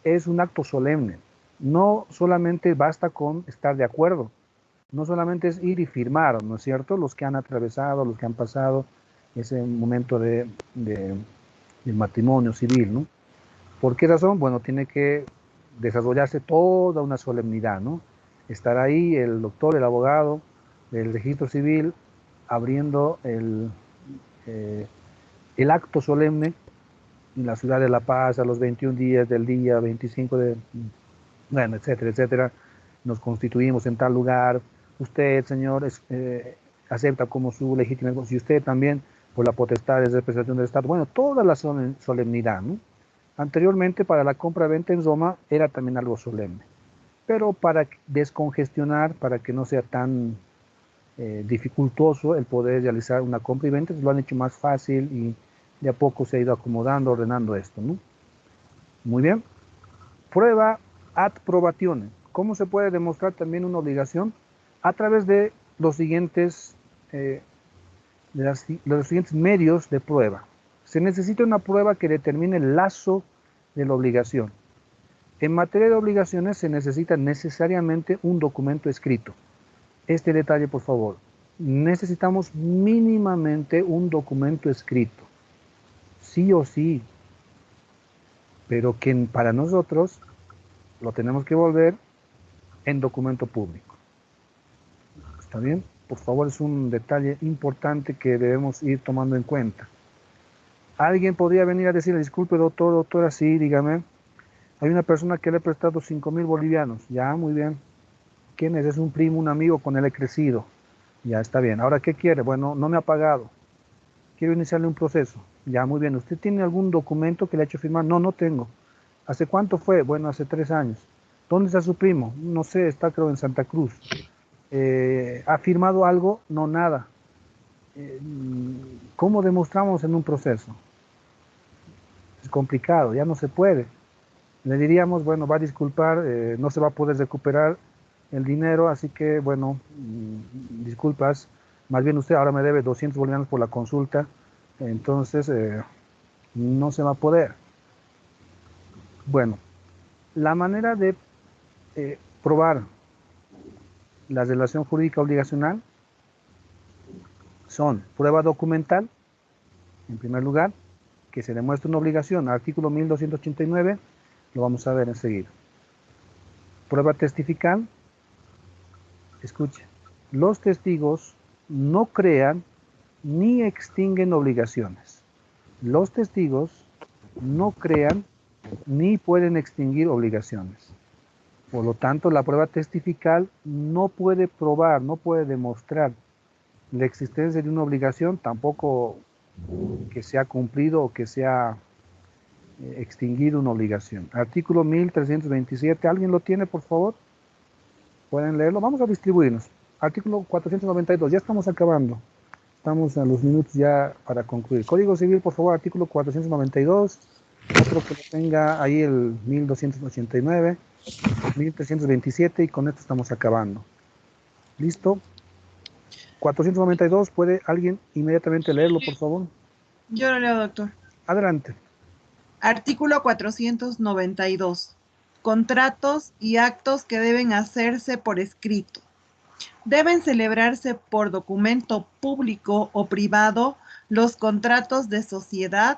es un acto solemne. No solamente basta con estar de acuerdo, no solamente es ir y firmar, ¿no es cierto? Los que han atravesado, los que han pasado ese momento del matrimonio civil, ¿no? ¿Por qué razón? Bueno, tiene que desarrollarse toda una solemnidad, ¿no? Estar ahí el doctor, el abogado del registro civil, abriendo el acto solemne en la ciudad de La Paz a los 21 días del día 25 de, bueno, etcétera, etcétera. Nos constituimos en tal lugar. Usted, señor, acepta como su legítima, si usted también, por la potestad de representación del Estado. Bueno, toda la solemnidad, ¿no? Anteriormente, para la compra-venta en Roma era también algo solemne, pero para descongestionar, para que no sea tan dificultoso el poder realizar una compra y venta, lo han hecho más fácil y de a poco se ha ido acomodando, ordenando esto, ¿no? Muy bien. Prueba ad probatione. ¿Cómo se puede demostrar también una obligación? A través de los siguientes, los siguientes medios de prueba. Se necesita una prueba que determine el lazo de la obligación. En materia de obligaciones se necesita necesariamente un documento escrito. Este detalle, por favor. Necesitamos mínimamente un documento escrito. Sí o sí. Pero que para nosotros lo tenemos que volver en documento público. ¿Está bien? Por favor, es un detalle importante que debemos ir tomando en cuenta. Alguien podría venir a decirle, disculpe doctor, doctora, sí, dígame, hay una persona que le ha prestado 5.000 bolivianos. Ya, muy bien. ¿Quién es? Es un primo, un amigo, con él he crecido. Ya, está bien. Ahora, ¿qué quiere? Bueno, no me ha pagado. Quiero iniciarle un proceso. Ya, muy bien. ¿Usted tiene algún documento que le ha hecho firmar? No, no tengo. ¿Hace cuánto fue? Bueno, hace 3 años. ¿Dónde está su primo? No sé, está creo en Santa Cruz. ¿Ha firmado algo? No, nada. ¿Cómo demostramos en un proceso? es complicado, ya no se puede. Le diríamos, bueno, va a disculpar, no se va a poder recuperar el dinero, así que, bueno, disculpas, más bien usted ahora me debe 200 bolivianos por la consulta, entonces no se va a poder. Bueno, la manera de probar la relación jurídica obligacional son prueba documental, en primer lugar, que se demuestre una obligación, artículo 1289, lo vamos a ver enseguida. Prueba testifical, escuche, los testigos no crean ni extinguen obligaciones. Los testigos no crean ni pueden extinguir obligaciones. Por lo tanto, la prueba testifical no puede probar, no puede demostrar la existencia de una obligación, tampoco que se ha cumplido o que se ha extinguido una obligación. Artículo 1327, ¿alguien lo tiene, por favor? ¿Pueden leerlo? Vamos a distribuirnos. Artículo 492, ya estamos acabando. Estamos a los minutos ya para concluir. Código Civil, por favor, artículo 492. Otro que lo tenga ahí el 1289, 1327 y con esto estamos acabando. ¿Listo? 492, ¿puede alguien inmediatamente leerlo, por favor? Yo lo leo, doctor. Adelante. Artículo 492. Contratos y actos que deben hacerse por escrito. Deben celebrarse por documento público o privado los contratos de sociedad,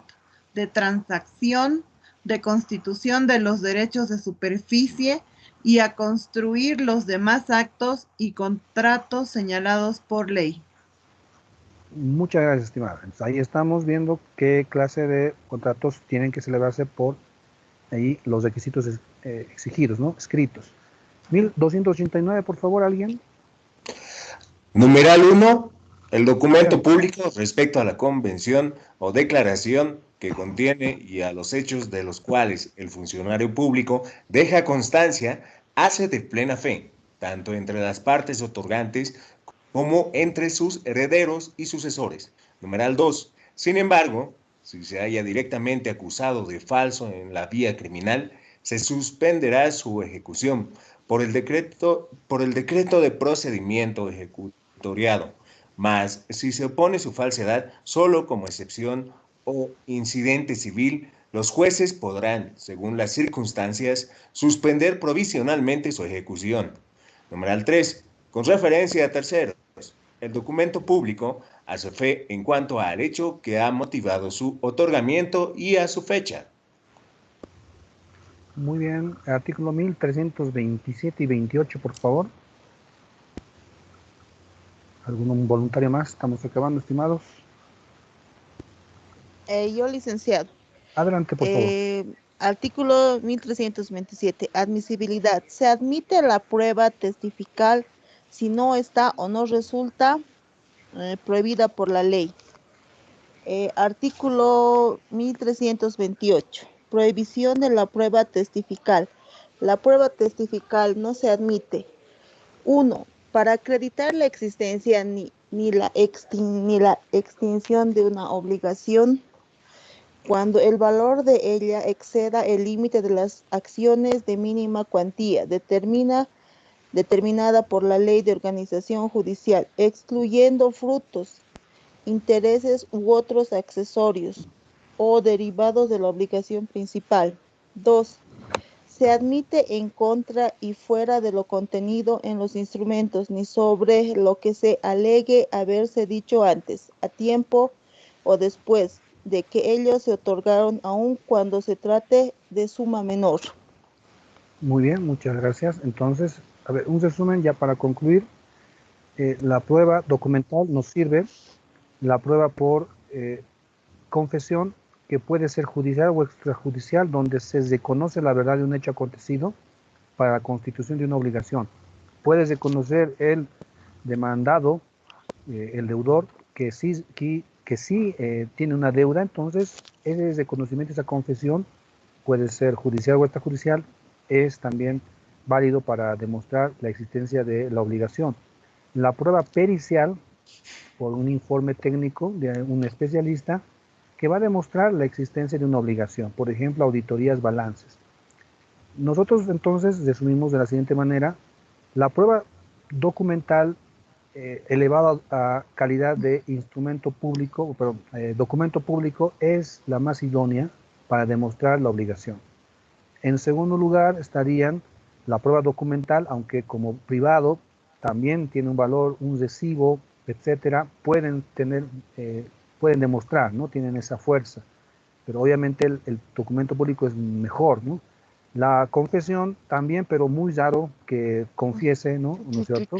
de transacción, de constitución de los derechos de superficie y a construir los demás actos y contratos señalados por ley. Muchas gracias, estimada. Entonces, ahí estamos viendo qué clase de contratos tienen que celebrarse por ahí los requisitos exigidos, ¿no? Escritos. 1289, por favor, alguien. Numeral 1. El documento público respecto a la convención o declaración que contiene y a los hechos de los cuales el funcionario público deja constancia hace de plena fe, tanto entre las partes otorgantes como entre sus herederos y sucesores. Numeral 2. Sin embargo, si se haya directamente acusado de falso en la vía criminal, se suspenderá su ejecución por el decreto de procedimiento ejecutoriado, mas si se opone su falsedad solo como excepción o incidente civil, los jueces podrán, según las circunstancias, suspender provisionalmente su ejecución. Numeral 3. Con referencia a terceros, el documento público hace fe en cuanto al hecho que ha motivado su otorgamiento y a su fecha. Muy bien, artículo 1327 y 28, por favor. ¿Algún voluntario más? Estamos acabando, estimados. Yo, licenciado. Adelante, por favor. Artículo 1327. Admisibilidad. Se admite la prueba testifical si no está o no resulta prohibida por la ley. Artículo 1328. Prohibición de la prueba testifical. La prueba testifical no se admite. 1. Para acreditar la existencia ni la extinción de una obligación cuando el valor de ella exceda el límite de las acciones de mínima cuantía determinada por la ley de organización judicial, excluyendo frutos, intereses u otros accesorios o derivados de la obligación principal. 2. Se admite en contra y fuera de lo contenido en los instrumentos, ni sobre lo que se alegue haberse dicho antes, a tiempo o después de que ellos se otorgaron, aun cuando se trate de suma menor. Muy bien, muchas gracias. Entonces, a ver, un resumen ya para concluir. La prueba documental nos sirve, la prueba por confesión, que puede ser judicial o extrajudicial, donde se reconoce la verdad de un hecho acontecido para la constitución de una obligación. Puede reconocer el demandado, el deudor, que sí tiene una deuda, entonces ese reconocimiento, esa confesión, puede ser judicial o extrajudicial, es también válido para demostrar la existencia de la obligación. La prueba pericial, por un informe técnico de un especialista, que va a demostrar la existencia de una obligación, por ejemplo, auditorías, balances. Nosotros entonces resumimos de la siguiente manera: la prueba documental elevada a calidad de instrumento público, documento público, es la más idónea para demostrar la obligación. En segundo lugar estarían la prueba documental, aunque como privado también tiene un valor, un recibo, etcétera, pueden demostrar, ¿no? Tienen esa fuerza, pero obviamente el documento público es mejor, ¿no? La confesión también, pero muy raro que confiese, ¿no? ¿No es cierto?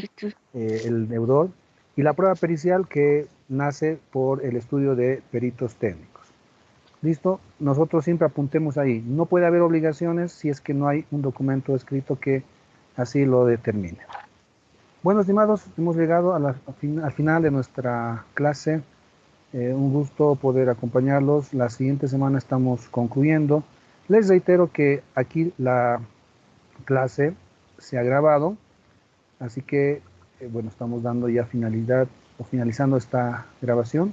El deudor. Y la prueba pericial, que nace por el estudio de peritos técnicos. ¿Listo? Nosotros siempre apuntemos ahí. No puede haber obligaciones si es que no hay un documento escrito que así lo determine. Bueno, estimados, hemos llegado al final de nuestra clase. Un gusto poder acompañarlos. La siguiente semana estamos concluyendo. Les reitero que aquí la clase se ha grabado, así que, bueno, estamos dando ya finalizando esta grabación.